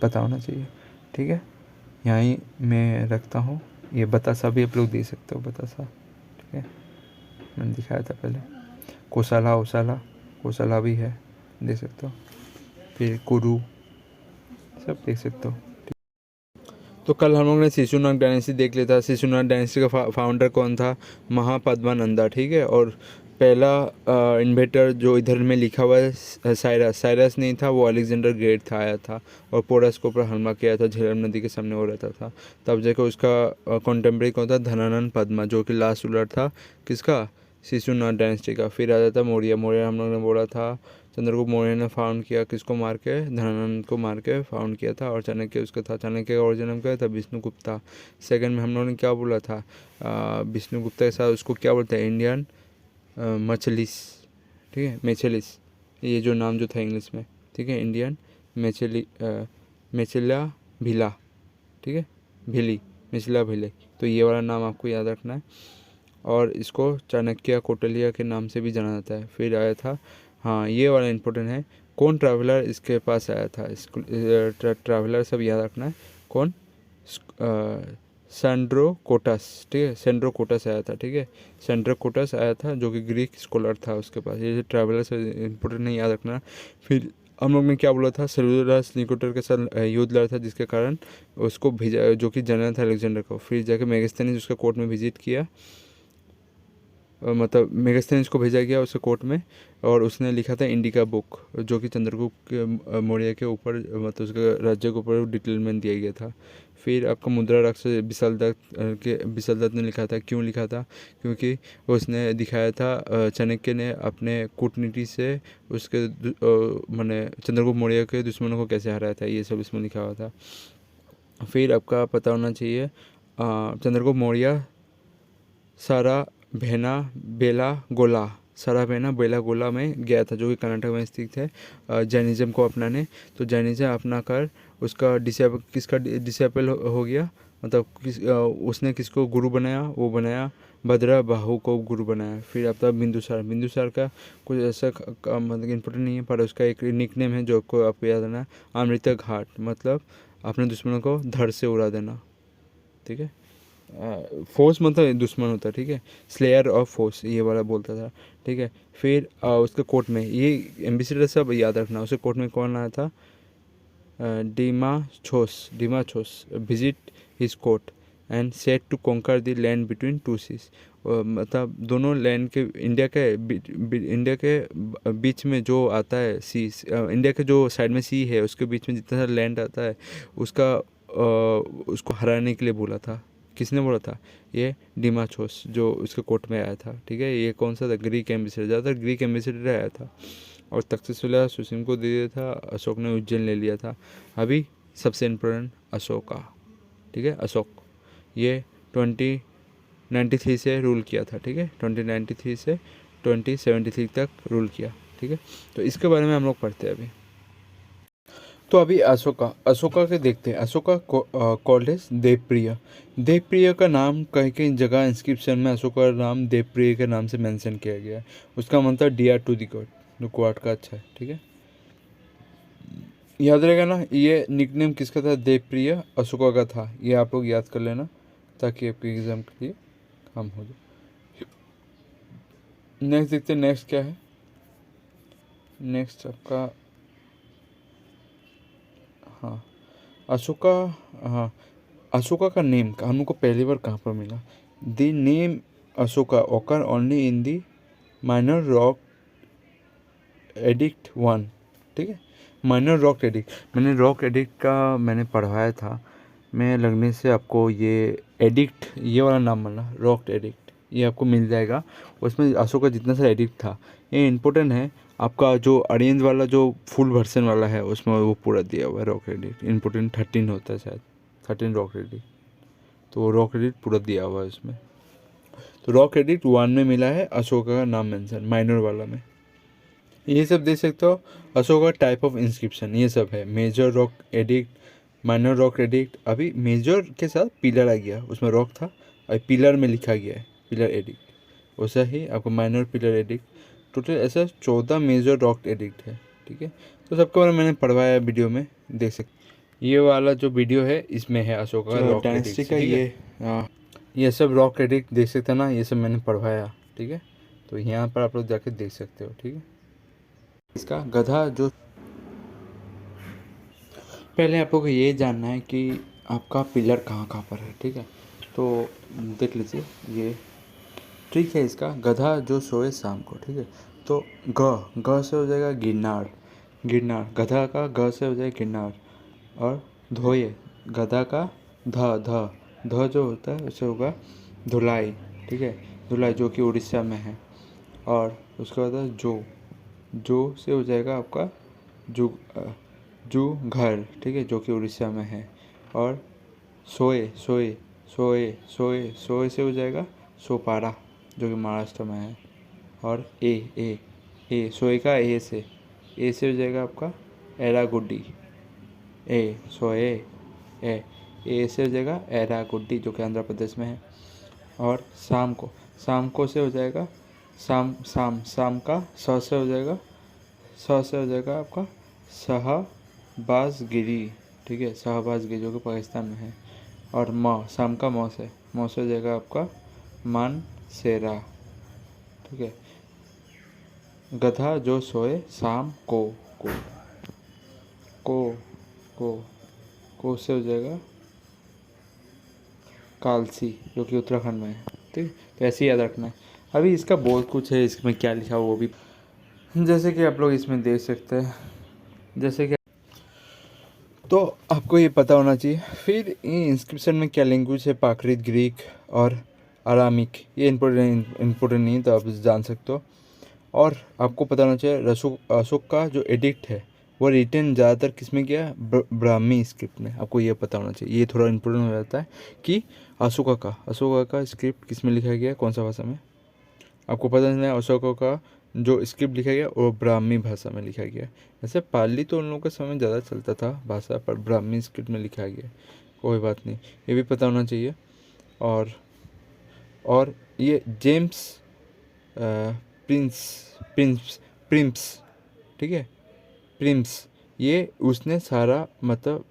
A: पता होना चाहिए, ठीक है। यहीं मैं रखता हूँ। ये बतासा भी आप लोग दे सकते हो, बतासा, ठीक है, मैंने दिखाया था पहले। कोसाला, ओसाला, कोसाला भी है, दे सकते हो। फिर कुरु, सब देख सकते हो। तो कल हम लोग ने शिशुनाग डायनेस्टी देख लिया था। शिशुनाग डायनेस्टी का फाउंडर कौन था? महापद्मानंदा, ठीक है। और पहला इन्वेटर जो इधर में लिखा हुआ है साइरस, साइरस नहीं था, वो अलेक्जेंडर ग्रेट था, आया था और पोरस के ऊपर हमला किया था। झेलम नदी के सामने वो रहता था। तब जाकर उसका कॉन्टेम्परेरी कौन था? धनानंद पद्मा, जो कि लास्ट रूलर था किसका? शिशुनाग डायनेस्टी का। फिर आ जाता मौर्य। मौर्य हम लोग ने बोला था चंद्रगुप्त मौर्य ने फाउंड किया, किसको मार के? धनानंद को मार के फाउंड किया था। और चाणक्य उसका था। चाणक्य का ओरिजिन क्या था? विष्णुगुप्ता। सेकंड में हम लोगों ने क्या बोला था? विष्णुगुप्ता के साथ उसको क्या बोलते हैं? इंडियन मछलिस, ठीक है, मेचलिस, ये जो नाम जो था इंग्लिश में, ठीक है, इंडियन मेचिला भिला, ठीक है, भिली, मिथिला भिले। तो ये वाला नाम आपको याद रखना है। और इसको चाणक्य कौटिल्य के नाम से भी जाना जाता है। फिर आया था, हाँ ये वाला इम्पोर्टेंट है, कौन ट्रैवलर इसके पास आया था? इसको ट्रैवलर सब याद रखना है। कौन? सैंड्रो कोटस, ठीक है, सैंड्रो कोटस आया था, ठीक है, सैंड्रो कोटस आया था, जो कि ग्रीक स्कॉलर था उसके पास। ये ट्रैवलर से इम्पोर्टेंट नहीं, याद रखना। फिर हम लोग ने क्या बोला था? सेलुलस निकोटर के साथ युद्ध लड़ा था, जिसके कारण उसको भेजा, जो कि जनरल था अलेक्जेंडर को। फिर जाके मेगास्थनीज उसका कोर्ट में विजिट किया, मतलब मेगास्थनीज को भेजा गया उसके कोर्ट में, और उसने लिखा था इंडिका बुक, जो कि चंद्रगुप्त मौर्य के ऊपर, मतलब उसके राज्य के ऊपर डिटेलमेंट दिया गया था। फिर आपका मुद्रा राक्षस विशलदत्त ने लिखा था। क्यों लिखा था? क्योंकि उसने दिखाया था चाणक्य ने अपने कूटनीति से उसके मैंने चंद्रगुप्त मौर्य के दुश्मनों को कैसे हराया था, ये सब इसमें लिखा हुआ था। फिर आपका पता होना चाहिए चंद्रगुप्त मौर्य सारा भेना बेला गोला, सारा भेना बेला गोला में गया था, जो कि कर्नाटक में स्थित है, जैनिज़्म को अपनाने। तो जैनिज़्म अपना कर उसका किसका डिसेबल हो गया, मतलब उसने किसको गुरु बनाया? वो बनाया भद्रा बाहु को गुरु बनाया। फिर अब तक बिंदुसार, बिंदुसार का कुछ ऐसा मतलब इम्पोर्टेंट नहीं है, पर उसका एक निक नेम है जो आपको याद रखना, अमृता घाट, मतलब अपने दुश्मनों को धड़ से उड़ा देना, ठीक है। फोर्स मतलब दुश्मन होता है, ठीक है, स्लेयर ऑफ फोर्स, ये वाला बोलता था, ठीक है। फिर उसके कोर्ट में ये एम्बेसडर सब याद रखना। उसके कोर्ट में कौन आया था? Deimachus visit his court and set to conquer the land between two seas, मतलब दोनों लैंड के, इंडिया के बीच में जो आता है सी, इंडिया के जो साइड में सी है उसके बीच में जितना सारा लैंड आता है उसका उसको हराने के लिए बोला था। किसने बोला था? ये डिमाछोस, जो उसके कोर्ट में आया था, ठीक है। ये कौन सा था? ग्रीक एम्बेसडर, ज़्यादातर ग्रीक एम्बेसडर आया था। और तक्षशिला सुसिम को दे दिया था, अशोक ने उज्जैन ले लिया था। अभी सबसे इम्पोर्टेंट अशोका, ठीक है, अशोक, ये 2093 से रूल किया था, ठीक है, 2093 से 2073 तक रूल किया, ठीक है। तो इसके बारे में हम लोग पढ़ते हैं अभी। तो अभी अशोका, अशोका के देखते हैं। Ashoka called as Devapriya. देवप्रिय का नाम कहीं कहीं जगह इंस्क्रिप्शन में अशोका का नाम देवप्रिय के नाम से मेंशन किया गया है। उसका मतलब डियर टू द गॉड, जो क्वाड का अच्छा है, ठीक है, याद रहेगा ना। ये निकनेम किसका था? देवप्रिय अशोका का था। ये आप लोग याद कर लेना ताकि आपके एग्जाम के लिए काम हो जाए। नेक्स्ट देखते हैं, नेक्स्ट क्या है। नेक्स्ट आपका, हाँ, अशोका, हाँ, अशोका का नेम हमको पहली बार कहाँ पर मिला? द नेम अशोका ओकर only in the minor rock addict 1, ठीक है, माइनर रॉक एडिक्ट। मैंने रॉक एडिक्ट का मैंने पढ़वाया था, मैं लगने से आपको ये एडिक्ट, ये वाला नाम मिला, रॉक एडिक्ट, ये आपको मिल जाएगा। उसमें अशोका जितना सा एडिक्ट था, ये इम्पोर्टेंट है। आपका जो अरेंज वाला जो फुल वर्जन वाला है उसमें वो पूरा दिया हुआ है रॉक एडिक्ट, इम्पोर्टेंट 13 होता है शायद, 13 रॉक एडिक्ट, तो रॉक एडिक्ट पूरा दिया हुआ है उसमें। तो रॉक एडिक्ट 1 में मिला है अशोका का नाम मेंशन, माइनर वाला में। ये सब देख सकते हो। अशोका टाइप ऑफ इंस्क्रिप्शन, ये सब है। Major rock edict, minor rock edict, अभी मेजर के साथ पिलर आ गया, उसमें रॉक था अभी पिलर में लिखा गया है पिलर एडिक्ट। वैसा ही आपको माइनर पिलर एडिक्ट, टोटल ऐसा 14 मेजर रॉक एडिक्ट है। ठीक है, तो सबके बारे में मैंने पढ़वाया वीडियो में, देख सकते। ये वाला जो वीडियो है इसमें है अशोका रॉक डायनेस्टी का, ये सब रॉक एडिक्ट देख सकते हैं ना, ये सब मैंने पढ़वाया। ठीक है, तो यहाँ पर आप लोग जाके देख सकते हो। ठीक है, इसका गधा जो, पहले आप लोग को ये जानना है कि आपका पिलर कहाँ कहाँ पर है। ठीक है, तो देख लीजिए, ये ठीक है, इसका गधा जो सोए शाम को। ठीक है, तो ग से हो जाएगा गिरनार, गिरनार, गधा का ग से हो जाएगा गिरनार। और धोए, गधा का ध जो होता है उससे होगा धुलाई। ठीक है, धुलाई जो कि उड़ीसा में है। और उसके बाद है जो से हो जाएगा आपका जू घर। ठीक है, जो कि उड़ीसा में है। और सोए से हो जाएगा सोपारा, जो कि महाराष्ट्र में है। और ए सोए का ए से हो जाएगा आपका एरागुड्डी, सोए ए से हो जाएगा एरागुड्डी, जो कि आंध्र प्रदेश में है। और शाम को से हो जाएगा शाम का स से हो जाएगा आपका शहबाजगिरी। ठीक है, शहबाजगिरी जो कि पाकिस्तान में है। और शाम का मौ से हो जाएगा आपका मानसेरा। ठीक है, गधा जो सोए शाम को से हो जाएगा कालसी, जो कि उत्तराखंड में है। ठीक है, तो ऐसे ही याद रखना है। अभी इसका बहुत कुछ है, इसमें क्या लिखा वो भी, जैसे कि आप लोग इसमें देख सकते हैं, जैसे कि तो आपको ये पता होना चाहिए। फिर ये इंस्क्रिप्शन में क्या लैंग्वेज है, प्राकृत, ग्रीक और अरामिक, ये इम्पोर्टेंट नहीं, तो आप जान सकते हो। और आपको पता होना चाहिए अशोक का जो एडिक्ट है वो रिटर्न ज़्यादातर किस में किया, ब्राह्मी स्क्रिप्ट में। आपको ये पता होना चाहिए, ये थोड़ा इम्पोर्टेंट हो जाता है कि अशोका का स्क्रिप्ट किस में लिखा गया, कौन सा भाषा में। आपको पता नहीं है, अशोका का जो स्क्रिप्ट लिखा गया वो ब्राह्मी भाषा में लिखा गया। ऐसे पाली तो उन लोगों के समय ज़्यादा चलता था भाषा, पर ब्राह्मी स्क्रिप्ट में लिखा गया। कोई बात नहीं, ये भी पता होना चाहिए। और ये जेम्स प्रिम्स, ठीक है, प्रिम्स, ये उसने सारा मतलब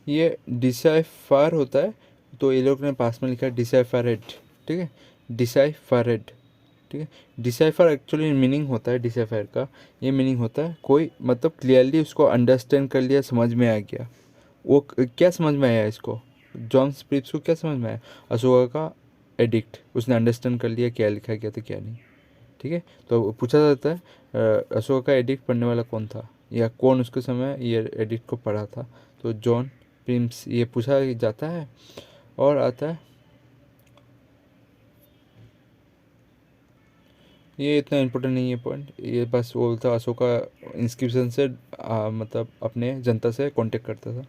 A: ये डिसाइफर होता है, तो ये लोग ने पास में लिखा है डिसाइफरेड। ठीक है, डिसाइफरेड। ठीक है, डिसाइफर एक्चुअली मीनिंग होता है, डिसाइफर का ये मीनिंग होता है कोई मतलब क्लियरली उसको अंडरस्टैंड कर लिया, समझ में आ गया। वो क्या समझ में आया इसको, जॉन स्प्रिप्स को क्या समझ में आया, अशोका का एडिक्ट, उसने अंडरस्टैंड कर लिया क्या लिखा गया था क्या नहीं। ठीक है, तो पूछा जाता है अशोका का एडिक्ट पढ़ने वाला कौन था, या कौन उसके समय ये एडिक्ट को पढ़ा था, तो जॉन प्रिम्स, ये पूछा जाता है। और आता है, ये इतना इम्पोर्टेंट नहीं है पॉइंट, ये बस बोलता अशोका इंस्क्रिप्शन से मतलब अपने जनता से कांटेक्ट करता था।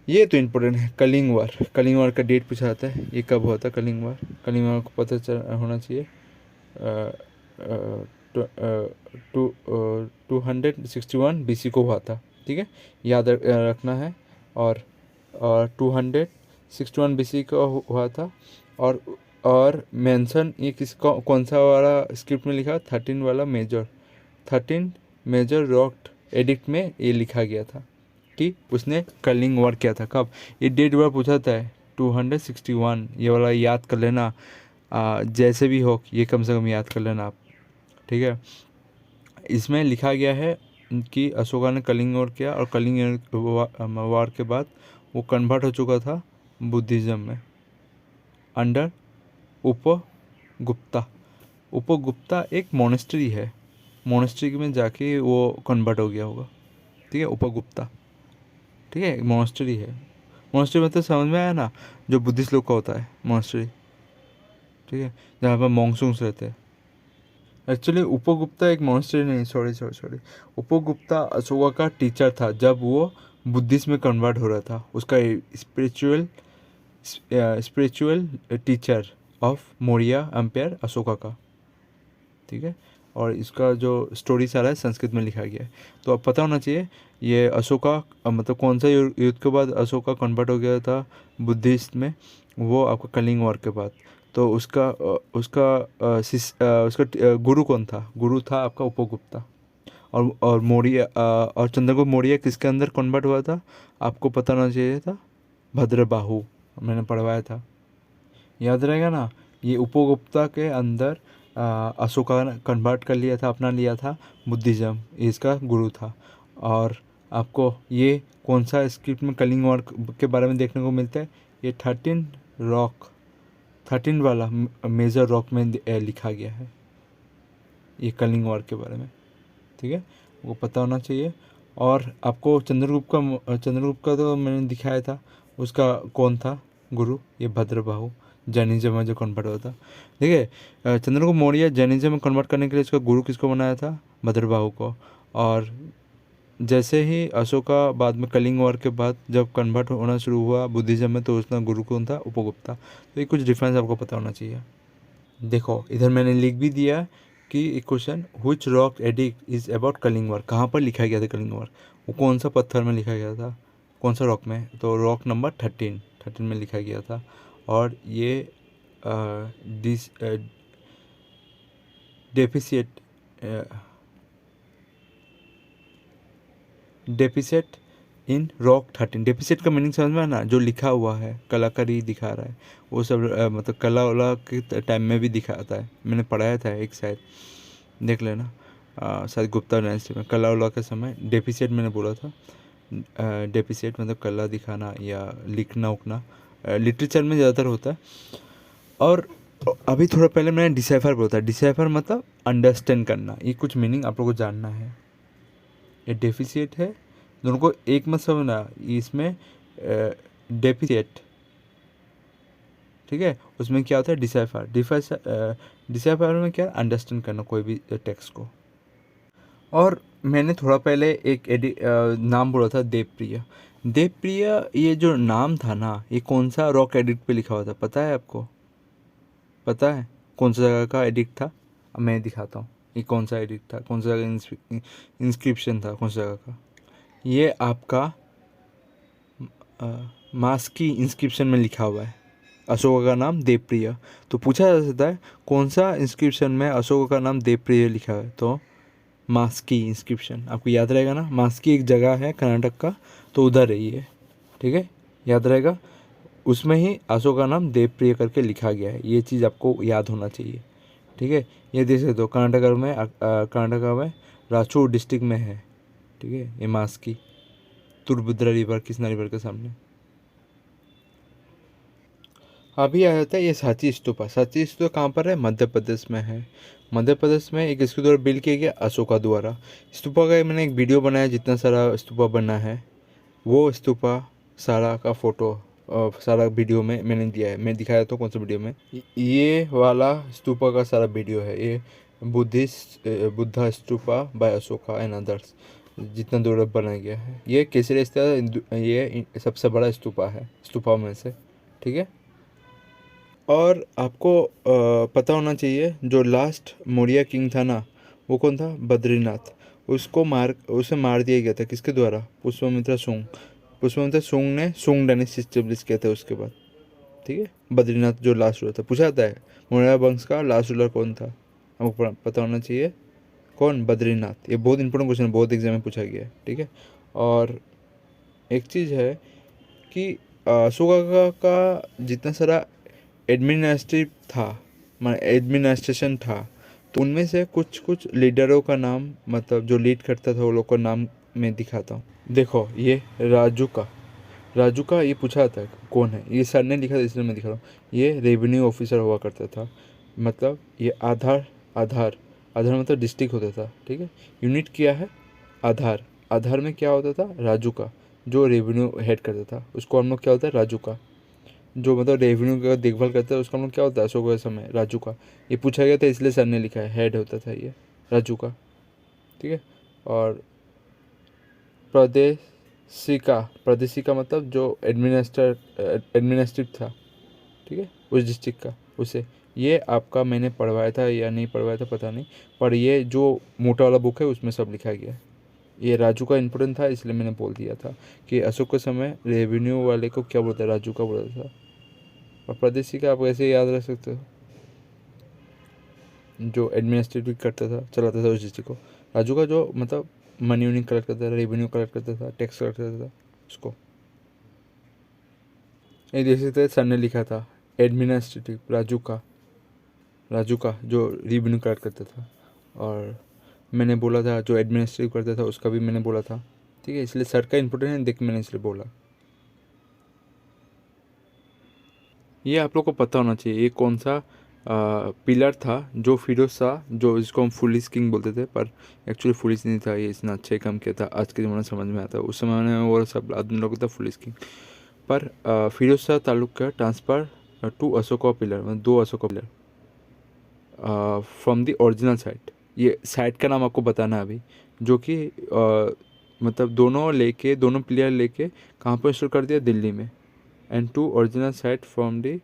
A: ये तो इम्पोर्टेंट है। कलिंग वार का डेट पूछा जाता है, ये कब हुआ था कलिंग वार को पता चल होना चाहिए। 261 BC को हुआ था। ठीक है, याद रखना है। और 261 BC को हुआ था। और मेंशन ये कौन सा वाला स्क्रिप्ट में लिखा, 13 मेजर रॉक एडिक्ट में ये लिखा गया था कि उसने कलिंग वार किया था। कब, ये डेट बार पूछा था 261, ये वाला याद कर लेना। जैसे भी हो ये कम से कम याद कर लेना आप। ठीक है, इसमें लिखा गया है कि अशोका ने कलिंग वार किया, और कलिंग वार के बाद वो कन्वर्ट हो चुका था बुद्धिज़्म में अंडर उपगुप्ता एक मोनेस्ट्री है, मोनेस्ट्री में जाके वो कन्वर्ट हो गया होगा। ठीक है, उपगुप्ता, ठीक है, मोनेस्ट्री है। मोनेस्ट्री मतलब समझ में आया ना, जो बुद्धिस्ट लोग का होता है मोनेस्ट्री। ठीक है, जहाँ पर मॉन्सून्स रहते हैं। एक्चुअली उपगुप्ता एक मोनेस्ट्री नहीं, सॉरी, उपगुप्ता अशोका का टीचर था जब वो बुद्धिस्ट में कन्वर्ट हो रहा था, उसका spiritual teacher of Maurya empire Ashoka का। ठीक है, और इसका जो स्टोरी सारा है संस्कृत में लिखा गया है। तो अब पता होना चाहिए ये अशोका मतलब कौन सा युद्ध के बाद अशोका कन्वर्ट हो गया था बुद्धिस्ट में, वो आपका कलिंग वॉर के बाद। तो उसका गुरु कौन था? गुरु था आपका उपगुप्ता। और मौर्य और चंद्रगुप्त मौर्य किसके अंदर कन्वर्ट हुआ था? आपको पता होना चाहिए था, भद्रबाहु, मैंने पढ़वाया था, याद रहेगा ना। ये उपगुप्ता के अंदर अशोका ने कन्वर्ट कर लिया था, अपना लिया था बुद्धिज़्म, इसका गुरु था। और आपको ये कौन सा स्क्रिप्ट में कलिंग वॉर के बारे में देखने को मिलता है? ये 13 वाला मेजर रॉक में लिखा गया है ये कलिंग वॉर के बारे में, ठीक है, वो पता होना चाहिए। और आपको चंद्रगुप्त का तो मैंने दिखाया था, उसका कौन था गुरु? ये भद्रबाहु, जैनिज्म में जो कन्वर्ट हुआ था। देखिए चंद्रगुप्त मौर्य जैनिज्म में कन्वर्ट करने के लिए उसका गुरु किसको बनाया था? भद्रबाहु को। और जैसे ही अशोका बाद में कलिंग वॉर के बाद जब कन्वर्ट होना शुरू हुआ बुद्धिज्म में, तो उसका गुरु कौन था? उपगुप्ता। तो ये कुछ डिफरेंस आपको पता होना चाहिए। देखो इधर मैंने लिख भी दिया कि question which rock edict is about Kalinga war, कहाँ पर लिखा गया था कलिंग वॉर, वो कौन सा पत्थर में लिखा गया था, कौन सा रॉक में? तो रॉक नंबर 13 में लिखा गया था। और ये this deficit deficit in rock 13। Deficit का मीनिंग समझ में आना, जो लिखा हुआ है कलाकारी दिखा रहा है वो सब मतलब कला वला के टाइम में भी दिखाता है, मैंने पढ़ाया था एक शायद, देख लेना शायद गुप्ता डायनेस्टी में कला वला के समय डेफिसिट मैंने बोला था। डेफिसिट मतलब कला दिखाना या लिखना उखना, लिटरेचर में ज़्यादातर होता है। और अभी थोड़ा पहले मैंने डिसाइफर बोला था, डिसाइफर मतलब अंडरस्टैंड करना, ये कुछ मीनिंग आप लोगों को जानना है। ये डेफिसिट है, दोनों को एक मत समझना, इसमें डेफिसिट, ठीक है, उसमें क्या होता है डिसाइफर। डिसाइफर में क्या अंडरस्टैंड करना कोई भी टेक्स्ट को। और मैंने थोड़ा पहले एक नाम बोला था देवप्रिय। देवप्रिय ये जो नाम था ना, ये कौन सा रॉक एडिक्ट पे लिखा हुआ था पता है आपको? पता है कौन सा जगह का एडिक्ट था? अब मैं दिखाता हूँ ये कौन सा एडिक्ट था, कौन सा जगह इंस्क्रिप्शन था, कौन सा जगह का। ये आपका मास्की इंस्क्रिप्शन में लिखा हुआ है, अशोका का नाम देवप्रिय। तो पूछा जा सकता है कौन सा इंस्क्रिप्शन में अशोका का नाम देवप्रिय लिखा है? तो मास्की इंस्क्रिप्शन, आपको याद रहेगा ना, मास्की एक जगह है कर्नाटक का, तो उधर है ये, ठीक है, याद रहेगा। उसमें ही अशोक का नाम देवप्रिय करके लिखा गया है, ये चीज़ आपको याद होना चाहिए, ठीक है। ये देख सकते हो कर्नाटका में रायचूर डिस्ट्रिक्ट में है, ठीक है, ये मास्की तुरभद्रा रिवर, कृष्णा रिवर के सामने। अभी आ जाता है ये सांची स्तूपा। सांची स्तूपा कहाँ पर है? मध्य प्रदेश में है। मध्य प्रदेश में एक इसके द्वारा बिल्ड किया गया अशोका द्वारा। स्तूपा का मैंने एक वीडियो बनाया, जितना सारा स्तूपा बना है वो स्तूपा सारा का फोटो सारा वीडियो में मैंने दिया है, मैं दिखाया तो कौन सा वीडियो में, ये वाला स्तूपा का सारा वीडियो है। ये Buddha stupa by Ashoka and others, जितना दूर बनाया गया है। ये केसरी स्तूपा, ये सबसे बड़ा स्तूपा है स्तूपा में से, ठीक है। और आपको पता होना चाहिए जो लास्ट मौर्य किंग था ना, वो कौन था? बद्रीनाथ। उसे मार दिया गया था किसके द्वारा? पुष्यमित्र शुंग। पुष्यमित्र शुंग ने शुंग डायनेस्टी स्टेब्लिश किया था उसके बाद, ठीक है। बद्रीनाथ जो लास्ट रूलर था, पूछा जाता है मौर्य वंश का लास्ट रूलर कौन था, हमको पता होना चाहिए। कौन? बद्रीनाथ। ये बहुत इंपॉर्टेंट क्वेश्चन है, बहुत एग्जाम में पूछा गया है, ठीक है। और एक चीज़ है कि अशोका का जितना सारा एडमिनिस्ट्रेटिव था, माने एडमिनिस्ट्रेशन था, तो उनमें से कुछ कुछ लीडरों का नाम, मतलब जो लीड करता था वो लोग का नाम मैं दिखाता हूँ। देखो ये राजू का ये पूछा था कौन है, ये सर ने लिखा था इसलिए मैं दिखा रहा हूँ। ये रेवेन्यू ऑफिसर हुआ करता था, मतलब ये आधार मतलब डिस्ट्रिक्ट होता था, ठीक है। यूनिट क्या है? आधार में क्या होता था? राजू का, जो रेवेन्यू हेड करता था उसको हम लोग क्या होता है? राजू का। जो मतलब रेवेन्यू का देखभाल करता है उसका नाम क्या होता है? अशोक के समय राजू का। ये पूछा गया था इसलिए सर ने लिखा है, हेड होता था ये राजू का, ठीक है। और प्रादेशिका मतलब जो एडमिनिस्ट्रेटिव था, ठीक है, उस डिस्ट्रिक्ट का, उसे ये आपका मैंने पढ़वाया था या नहीं पढ़वाया था पता नहीं, पर ये जो मोटा वाला बुक है उसमें सब लिखा गया है। ये राजू का इम्पोर्टेंट था इसलिए मैंने बोल दिया था कि अशोक के समय रेवेन्यू वाले को क्या बोलता है, राजू का बोलता था। और परदेसी का आप ऐसे याद रख सकते हो, जो एडमिनिस्ट्रेटिव करता था, चलाता था उस डिस्ट्रिक्ट को। राजू का जो मतलब मनी वनी कलेक्ट करता था, रेवेन्यू कलेक्ट करता था, टैक्स कलेक्ट करता था उसको। ये देख सकते सर ने लिखा था एडमिनिस्ट्रेटिव राजू का जो रेवेन्यू कलेक्ट करता था। और मैंने बोला था जो एडमिनिस्ट्रेटिव करता था उसका भी मैंने बोला था, ठीक है। इसलिए सर का इम्पोर्टेंट है, देख मैंने इसलिए बोला। ये आप लोग को पता होना चाहिए ये कौन सा पिलर था जो फिरोज शाह, जो इसको हम फुलिस किंग बोलते थे, पर एक्चुअली फुलिस नहीं था, ये इतना अच्छा ही काम किया था। आज के ज़माने समझ में आता है, उस समय में वो सब आदमी लोग था फुलिस किंग। पर फिरोज शाह तालुक का ट्रांसफ़र टू अशोका पिलर, मतलब दो Ashoka pillar from the original site. ये साइट का नाम आपको बताना है अभी, जो कि मतलब दोनों प्लेयर लेके कहाँ पर इंस्टॉल कर दिया, दिल्ली में। And to original site from the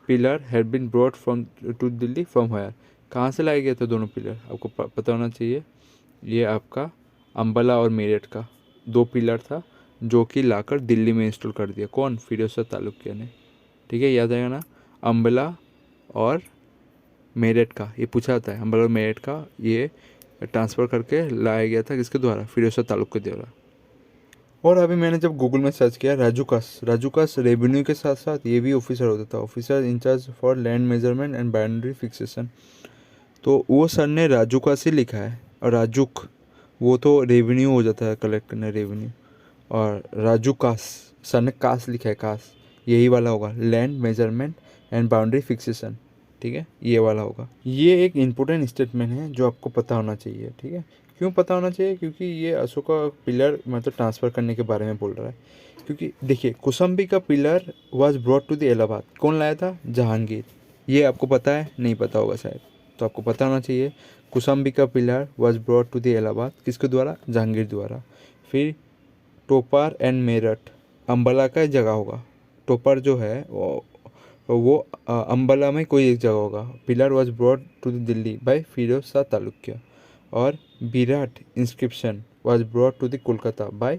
A: pillar had been brought from to Delhi from हायर। कहाँ से लाया गया था दोनों पिलर, आपको पता होना चाहिए। ये आपका अम्बाला और मेरठ का दो पिलर था जो कि लाकर दिल्ली में इंस्टॉल कर दिया, कौन, फिरोज शाह तालुक्य ने, ठीक है। याद आएगा ना, अम्बाला और मेरठ का ये पूछा जाता है, अम्बाला और मेरठ का ये ट्रांसफ़र करके लाया गया था किसके द्वारा, फिरोज शाह तालुक्य के द्वारा। और अभी मैंने जब गूगल में सर्च किया राजू कास रेवेन्यू के साथ साथ ये भी ऑफिसर होता था, officer incharge for land measurement and boundary fixation. तो वो सर ने राजू कास ही लिखा है, और राजूक वो तो रेवेन्यू हो जाता है, कलेक्ट करना रेवेन्यू। और राजू कास सर ने कास लिखा है, कास यही वाला होगा, land measurement and boundary fixation, ठीक है, ये वाला होगा। ये एक इम्पोर्टेंट स्टेटमेंट है जो आपको पता होना चाहिए, ठीक है। क्यों पता होना चाहिए, क्योंकि ये अशोका पिलर मतलब ट्रांसफ़र करने के बारे में बोल रहा है। क्योंकि देखिए कुसम्बी का pillar was brought to the Allahabad, कौन लाया था, जहांगीर। ये आपको पता है, नहीं पता होगा शायद, तो आपको पता होना चाहिए। कुसम्बी का pillar was brought to the Allahabad, किसके द्वारा, जहांगीर द्वारा। फिर टोपार एंड मेरठ अम्बाला का जगह होगा। टोपार जो है वो अम्बाला में कोई एक जगह होगा। Pillar was brought to Delhi by Firoz Shah Tughlaq. और Virat inscription was brought to the Kolkata by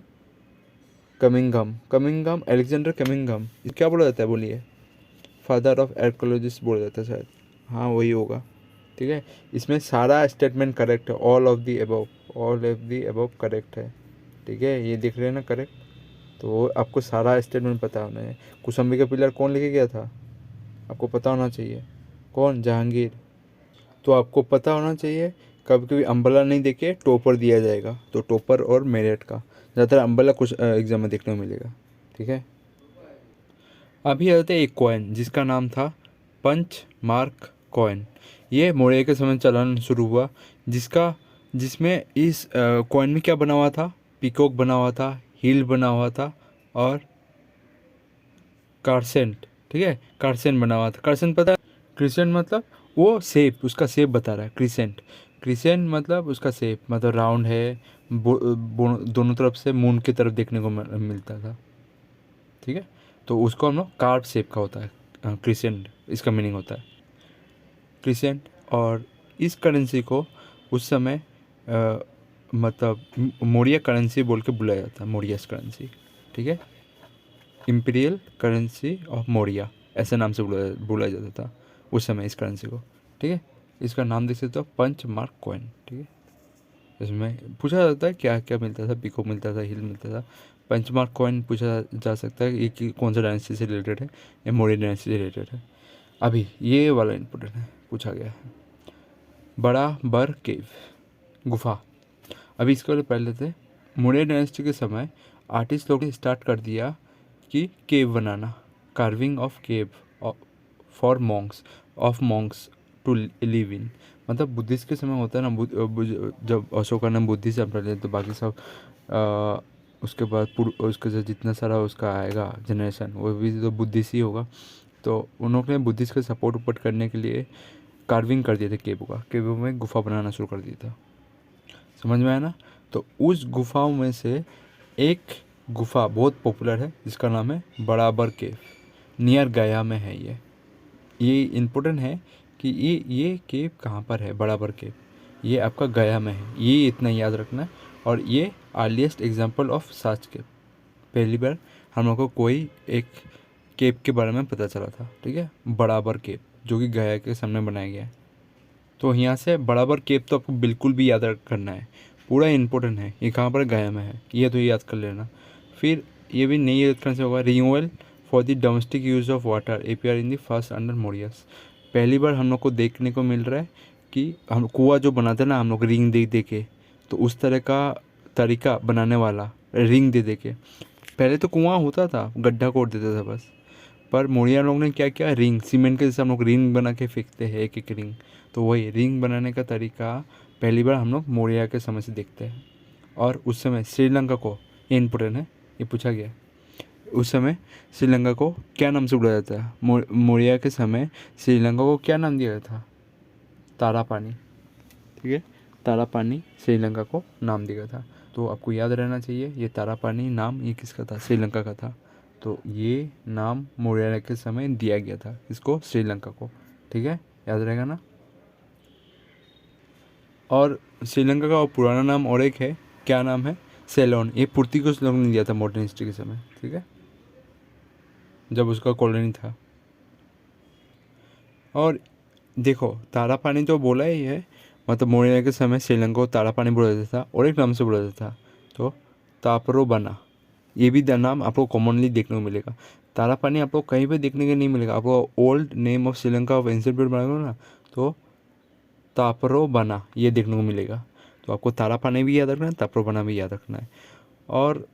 A: Cunningham Alexander Cunningham. क्या बोला जाता है बोलिए, फादर ऑफ आर्कोलॉजिस्ट बोला जाता है शायद, हाँ वही होगा, ठीक है। इसमें सारा स्टेटमेंट करेक्ट है, all of the above correct है, ठीक है। ये दिख रहे हैं ना करेक्ट, तो आपको सारा स्टेटमेंट पता होना है। कुसम्बी का पिलर कौन लेके गया था, आपको पता होना चाहिए, कौन, जहांगीर। तो आपको पता होना चाहिए, कभी कभी अम्बाला नहीं देके टोपर दिया जाएगा, तो टोपर और मेरठ का ज़्यादातर अम्बाला कुछ एग्जाम में देखने को मिलेगा, ठीक है। अभी आते हैं एक कॉइन जिसका नाम था पंच मार्क कॉइन। ये मौर्य के समय चलन शुरू हुआ, जिसमें इस कॉइन में क्या बना हुआ था, पीकॉक बना हुआ था, हील बना हुआ था, और कार्सेंट, ठीक है, कार्सेंट बना हुआ था। कार्सेंट पता है, क्रिसेंट मतलब वो शेप, उसका शेप बता रहा है, क्रिसेंट मतलब उसका शेप, मतलब राउंड है, दोनों तरफ से मून की तरफ देखने को मिलता था, ठीक है। तो उसको हम लोग कार्व शेप का होता है क्रिसेंट, इसका मीनिंग होता है क्रिसेंट। और इस करेंसी को उस समय मतलब मौर्य करेंसी बोल के बुलाया जाता है, मौर्यस करेंसी, ठीक है, इम्पीरियल करेंसी ऑफ मौर्य, ऐसे नाम से बुलाया जाता था उस समय इस करेंसी को, ठीक है। इसका नाम देख सकते हो, पंच मार्क कॉइन, ठीक है। इसमें पूछा जाता है क्या क्या मिलता था, पिको मिलता था, हिल मिलता था। पंच मार्क कॉइन पूछा जा सकता है ये कि कौन सा डायनेस्टी से रिलेटेड है, या मौर्य डायनेस्टी से रिलेटेड है। अभी ये वाला इंपॉर्टेंट है, पूछा गया है, बड़ा बर केव, गुफा। अभी इसके वाले पहले थे, मौर्य डायनेस्टी के समय आर्टिस्ट लोग ने स्टार्ट कर दिया कि केव बनाना, carving of cave for monks to live in. मतलब बुद्धिस्ट के समय होता है ना, जब अशोका ने बुद्धिस्ट एम्पायर लिया तो बाकी सब उसके बाद उसके जो जितना सारा उसका आएगा जनरेशन वो भी तो बुद्धिस्ट ही होगा। तो उन्होंने बुद्धिस्ट के सपोर्ट उपॉर्ट करने के लिए कार्विंग कर दिए थे केव में गुफा बनाना शुरू कर दिया था, समझ में आया ना। तो उस गुफाओं में से एक गुफा बहुत पॉपुलर है जिसका नाम है बड़ाबर केव, नियर गया में है ये, ये इम्पोर्टेंट है कि ये केव कहाँ पर है, बराबर केव, ये आपका गया में है, ये इतना याद रखना है। और ये अर्लीस्ट एग्जाम्पल ऑफ सच केव, पहली बार हम लोग को कोई एक केव के बारे में पता चला था, ठीक है, बराबर केव, जो कि गया के सामने बनाया गया है। तो यहाँ से बराबर केव तो आपको बिल्कुल भी याद करना है, पूरा इम्पोर्टेंट है। ये कहाँ पर, गया में है, ये तो याद कर लेना। फिर ये भी नहीं याद करने से होगा, renewal for the domestic use of water APR in the first under Mauryas. पहली बार हम लोग को देखने को मिल रहा है कि हम कुआँ जो बनाते हैं ना हम लोग रिंग दे दे के, तो उस तरह का तरीका बनाने वाला, रिंग दे दे के। पहले तो कुआँ होता था, गड्ढा खोद देता था बस, पर मौर्य लोग ने क्या किया, रिंग, सीमेंट के जैसे हम लोग रिंग बना के फेंकते हैं एक एक रिंग, तो वही रिंग बनाने का तरीका पहली बार हम लोग मौर्य के समय से देखते हैं। और उस समय श्रीलंका को, ये इम्पोर्टेंट है, ये पूछा गया, उस समय श्रीलंका को क्या नाम से बुलाया जाता है, मौर्य के समय श्रीलंका को क्या नाम दिया गया था, तारापानी, ठीक है, तारापानी श्रीलंका को नाम दिया गया था। तो आपको याद रहना चाहिए, ये तारापानी नाम ये किसका था, श्रीलंका का था। तो ये नाम मौर्य के समय दिया गया था, इसको, श्रीलंका को, ठीक है, याद रहेगा ना। और श्रीलंका का पुराना नाम और एक है, क्या नाम है, सेलोन। ये पुर्तगाल लोगों ने दिया था मॉडर्न हिस्ट्री के समय, ठीक है, जब उसका कॉलोनी था। और देखो तारापानी तो बोला ही है, मतलब मौर्य के समय श्रीलंका को तारापानी बोला जाता था, और एक नाम से बोला जाता था, तो तापरो बना, ये भी नाम आपको कॉमनली देखने को मिलेगा। तारापानी आपको कहीं पे देखने को नहीं मिलेगा, आपको old name of Sri Lanka of ancient period बनाएगा ना, तो तापरो बना ये देखने को मिलेगा। तो आपको तारापानी भी याद रखना है, तापरो बना भी याद रखना है। और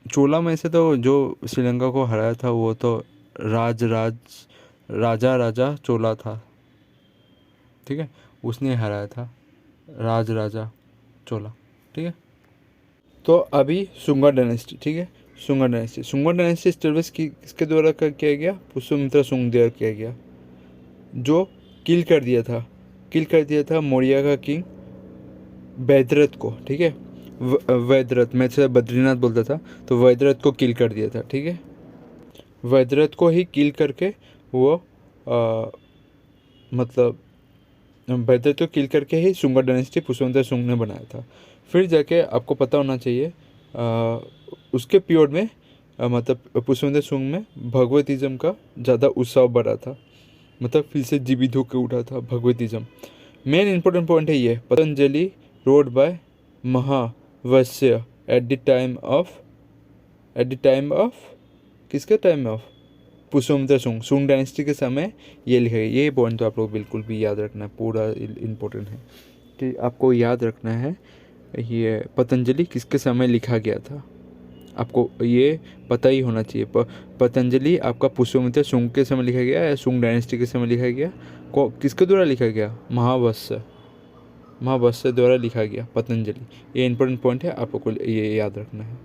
A: चोला में से तो जो श्रीलंका को हराया था वो तो राजा चोला था, ठीक है, उसने हराया था, राजा चोला, ठीक है। तो अभी सुंगा डायनेस्टी, ठीक है, सुंगा डायनेस्टी एस्टेब्लिश किसके द्वारा किया गया, पुष्यमित्र सुंग द्वारा किया गया, जो किल कर दिया था मौर्य का किंग वैद्यरथ को, ठीक है, वैद्यरथ, मैं से बद्रीनाथ बोलता था, तो वैद्यरथ को किल कर दिया था, ठीक है, वैद्यरथ को ही किल करके वो मतलब वैद्यरथ को किल करके ही सुंगा डायनेस्टी पुष्यमित्र सुंग ने बनाया था। फिर जाके आपको पता होना चाहिए उसके पीरियड में मतलब पुष्यमित्र सुंग में भगवतिज्म का ज़्यादा उत्साह बढ़ा था, मतलब फिर से जीवित होकर उठा था भगवतिज्म। मेन इंपॉर्टेंट पॉइंट है ये, Patanjali wrote by Mahabhashya at the time of किसके time of, Pushyamitra Shunga dynasty के समय ये लिखा गया। ये पॉइंट तो आप लोग बिल्कुल भी याद रखना है, पूरा इम्पोर्टेंट है कि आपको याद रखना है ये पतंजलि किसके समय लिखा गया था, आपको ये पता ही होना चाहिए। पतंजलि आपका पुष्यमित्र सुंग के समय लिखा गया या सुंग डायनेस्टी के समय लिखा गया, किसके द्वारा लिखा गया, महावश्य द्वारा लिखा गया पतंजलि। ये इंपॉर्टेंट पॉइंट है, आपको ये याद रखना है।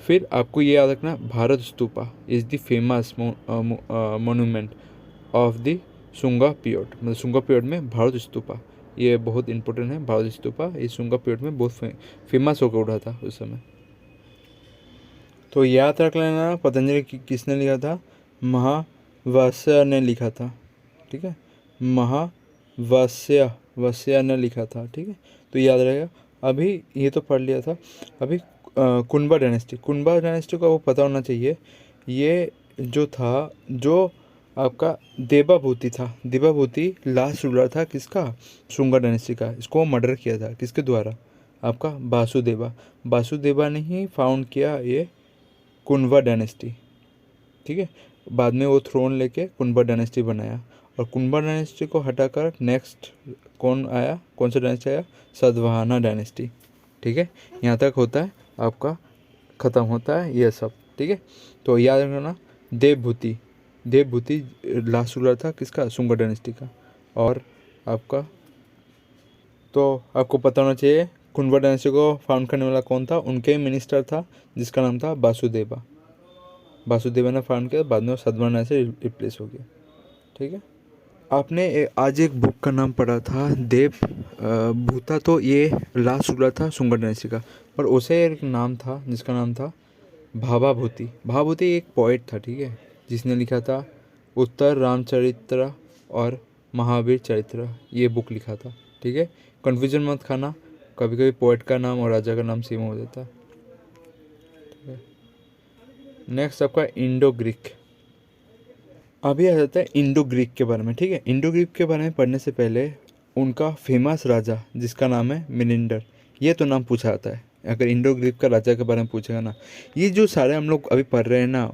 A: फिर आपको ये याद रखना, Bharat stupa is the famous monument of the Sunga period, मतलब सुंगा पीरियड में भारत स्तूपा ये बहुत इंपॉर्टेंट है। भारत स्तूपा इस सुंगा पीरियड में बहुत फेमस होकर उठा था उस समय। तो याद रख लेना, पतंजलि किसने लिखा था, महावश्य ने लिखा था, ठीक है, वश्य ने लिखा था, ठीक है, तो याद रहेगा। अभी ये तो पढ़ लिया था, अभी कुंभा डायनेस्टी को वो पता होना चाहिए। ये जो था, जो आपका देवाभूति लास्ट रूलर था किसका, सुंगा डायनेस्टी का। इसको मर्डर किया था किसके द्वारा, आपका वासुदेवा ने ही फाउंड किया ये कुंभा डायनेस्टी, ठीक है। बाद में वो थ्रोन लेके कुंभा डायनेस्टी बनाया, और कुंभा डायनेस्टी को हटाकर नेक्स्ट कौन सा डायनेस्टी आया, सातवाहना डायनेस्टी, ठीक है। यहाँ तक होता है आपका, ख़त्म होता है ये सब, ठीक है। तो याद रखना, देवभूति लास्ट रूलर था किसका, सुंगा डायनेस्टी का। और आपका तो आपको पता होना चाहिए कुंभा डायनेस्टी को फाउंड करने वाला कौन था, उनके मिनिस्टर था जिसका नाम था वासुदेवा ने फाउंड किया, बाद में सातवाहना से रिप्लेस हो गया, ठीक है। आपने आज एक बुक का नाम पढ़ा था देव भूता, तो ये लास्ट रूलर था सुंगा डायनेस्टी का, पर उसे एक नाम था जिसका नाम था भाभाभूति एक पोएट था, ठीक है, जिसने लिखा था उत्तर रामचरित्र और महावीर चरित्र ये बुक लिखा था। ठीक है, कन्फ्यूजन मत खाना, कभी कभी पोएट का नाम और राजा का नाम सेम हो जाता है। ठीक है, नेक्स्ट आपका इंडो ग्रीक। अभी आ जाता है इंडो ग्रीक के बारे में। ठीक है, इंडो ग्रीक के बारे में पढ़ने से पहले उनका फेमस राजा जिसका नाम है मिलिंडर, ये तो नाम पूछा जाता है अगर इंडो ग्रीक का राजा के बारे में पूछेगा ना। ये जो सारे हम लोग अभी पढ़ रहे हैं ना,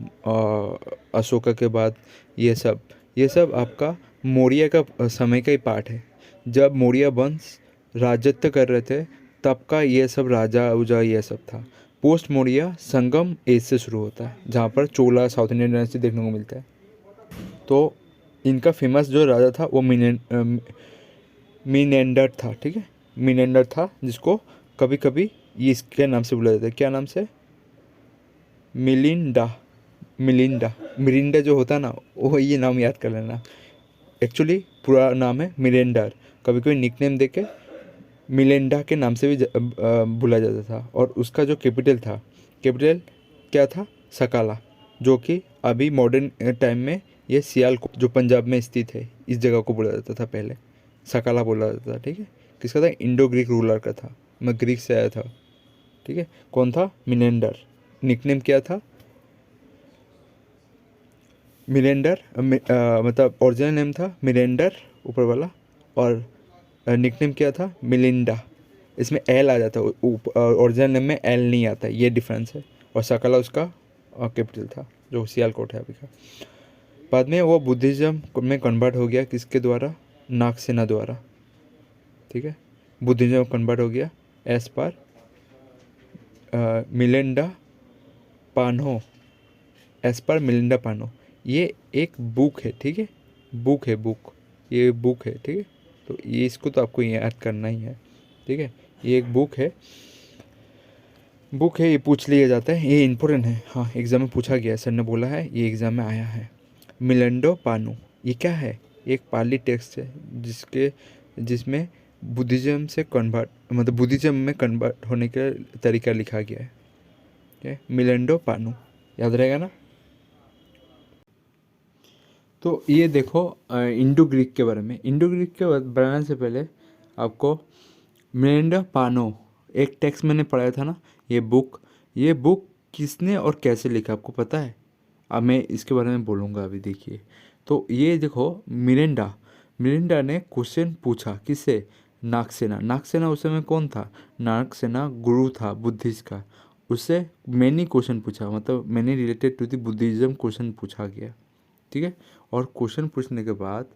A: अशोका के बाद ये सब आपका मौर्य का समय का ही पार्ट है। जब मौर्य वंश राजत्व कर रहे थे तब का ये सब राजा उजा ये सब था। पोस्ट मौर्य संगम एज से शुरू होता है जहाँ पर चोला साउथ इंडियन डायनेस्टी देखने को मिलता है। तो इनका फेमस जो राजा था वो मिनेंडर था। ठीक है, मिनेंडर था, जिसको कभी कभी ये इसके नाम से बुलाया जाता है। क्या नाम से? मिलिंडा। मिरिंडा जो होता है ना, वो ये नाम याद कर लेना। एक्चुअली पूरा नाम है मिरेंडर, कभी कभी निकनेम देके मिलेंडा के नाम से भी बुलाया जाता था। और उसका जो कैपिटल क्या था? सकाला, जो कि अभी मॉडर्न टाइम में ये सियालकोट जो पंजाब में स्थित है इस जगह को बोला जाता था। पहले सकाला बोला जाता था। ठीक है, किसका था? इंडो ग्रीक रूलर का था, मैं ग्रीक से आया था। ठीक है, कौन था? मिनेंडर। निकनेम क्या था? मिलेंडर। मतलब ओरिजिनल नेम था मिलेंडर ऊपर वाला, और निकनेम क्या था? मिलिंडा। इसमें एल आ जाता है, ओरिजिनल नेम में एल नहीं आता, ये डिफरेंस है। और सकला उसका कैपिटल था जो सियालकोट है अभी का। बाद में वो बुद्धिज़्म में कन्वर्ट हो गया, किसके द्वारा? नागसेना द्वारा। ठीक है, बुद्धिज़्म कन्वर्ट हो गया एज पर मिलिंडा पानो, एज पर मिलिंडा पानो। ये एक बुक है। ठीक है, बुक, ये बुक है। ठीक है, तो ये इसको तो आपको याद करना ही है। ठीक है, ये एक बुक है, ये पूछ लिया जाता है, ये इम्पोर्टेंट है। हाँ, एग्ज़ाम में पूछा गया है, सर ने बोला है, ये एग्ज़ाम में आया है। मिलेंडो पानो ये क्या है? एक पाली टेक्स्ट है जिसमें बुद्धिज़्म से कन्वर्ट, मतलब बुद्धिज़्म में कन्वर्ट होने का तरीका लिखा गया है। ठीक है, मिलेंडो पानो याद रहेगा ना। तो ये देखो इंडो ग्रीक के बारे में। इंडो ग्रीक के बनाने से पहले आपको मिलिंडा पानो एक टेक्स्ट मैंने पढ़ाया था ना, ये बुक किसने और कैसे लिखा आपको पता है? अब मैं इसके बारे में बोलूँगा अभी। देखिए, तो ये देखो मिलिंडा ने क्वेश्चन पूछा, किससे? नागसेना उस समय कौन था? नागसेना गुरु था बुद्धिस्ट का। उससे मैनी क्वेश्चन पूछा, मतलब many related to the Buddhism question पूछा गया। ठीक है, और क्वेश्चन पूछने के बाद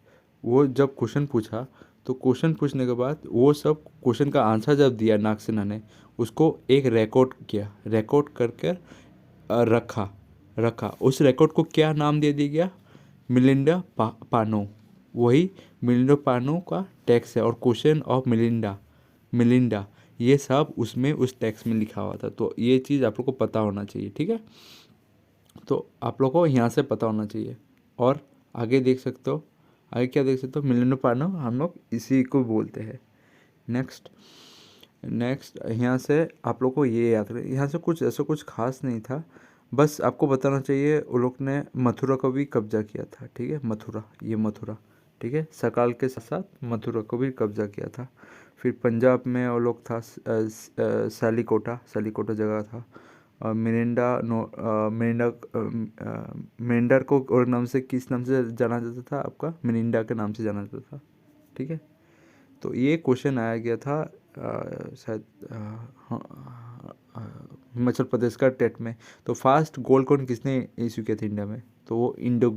A: वो जब क्वेश्चन पूछा, तो क्वेश्चन पूछने के बाद वो सब क्वेश्चन का आंसर जब दिया नागसेना ने, उसको एक रिकॉर्ड करके रखा। उस रिकॉर्ड को क्या नाम दे दिया गया? मिलिंडा पानो। वही मिलिंडा पानो का टेक्स्ट है, और क्वेश्चन ऑफ मिलिंडा ये सब उसमें उस टेक्स्ट में लिखा हुआ था। तो ये चीज़ आप लोग को पता होना चाहिए। ठीक है, तो आप लोग को यहाँ से पता होना चाहिए। और आगे देख सकते हो, आगे क्या देख सकते हो? मिलिंडा पानो हम लोग इसी को बोलते हैं। नेक्स्ट यहाँ से आप लोग को ये याद रहे, यहाँ से कुछ ऐसा कुछ खास नहीं था, बस आपको बताना चाहिए वो लोग ने मथुरा को भी कब्जा किया था। ठीक है, मथुरा। ठीक है, सकाल के साथ साथ मथुरा को भी कब्जा किया था। फिर पंजाब में वो लोग था सालीकोटा जगह था। और मिरिंडा को और नाम से किस नाम से जाना जाता था? आपका मिरिंडा के नाम से जाना जाता था। ठीक है, तो ये क्वेश्चन आया गया था शायद हिमाचल प्रदेश का टेट में। तो फास्ट गोल्ड कॉइन किसने इशू किया था इंडिया में? तो वो इंडो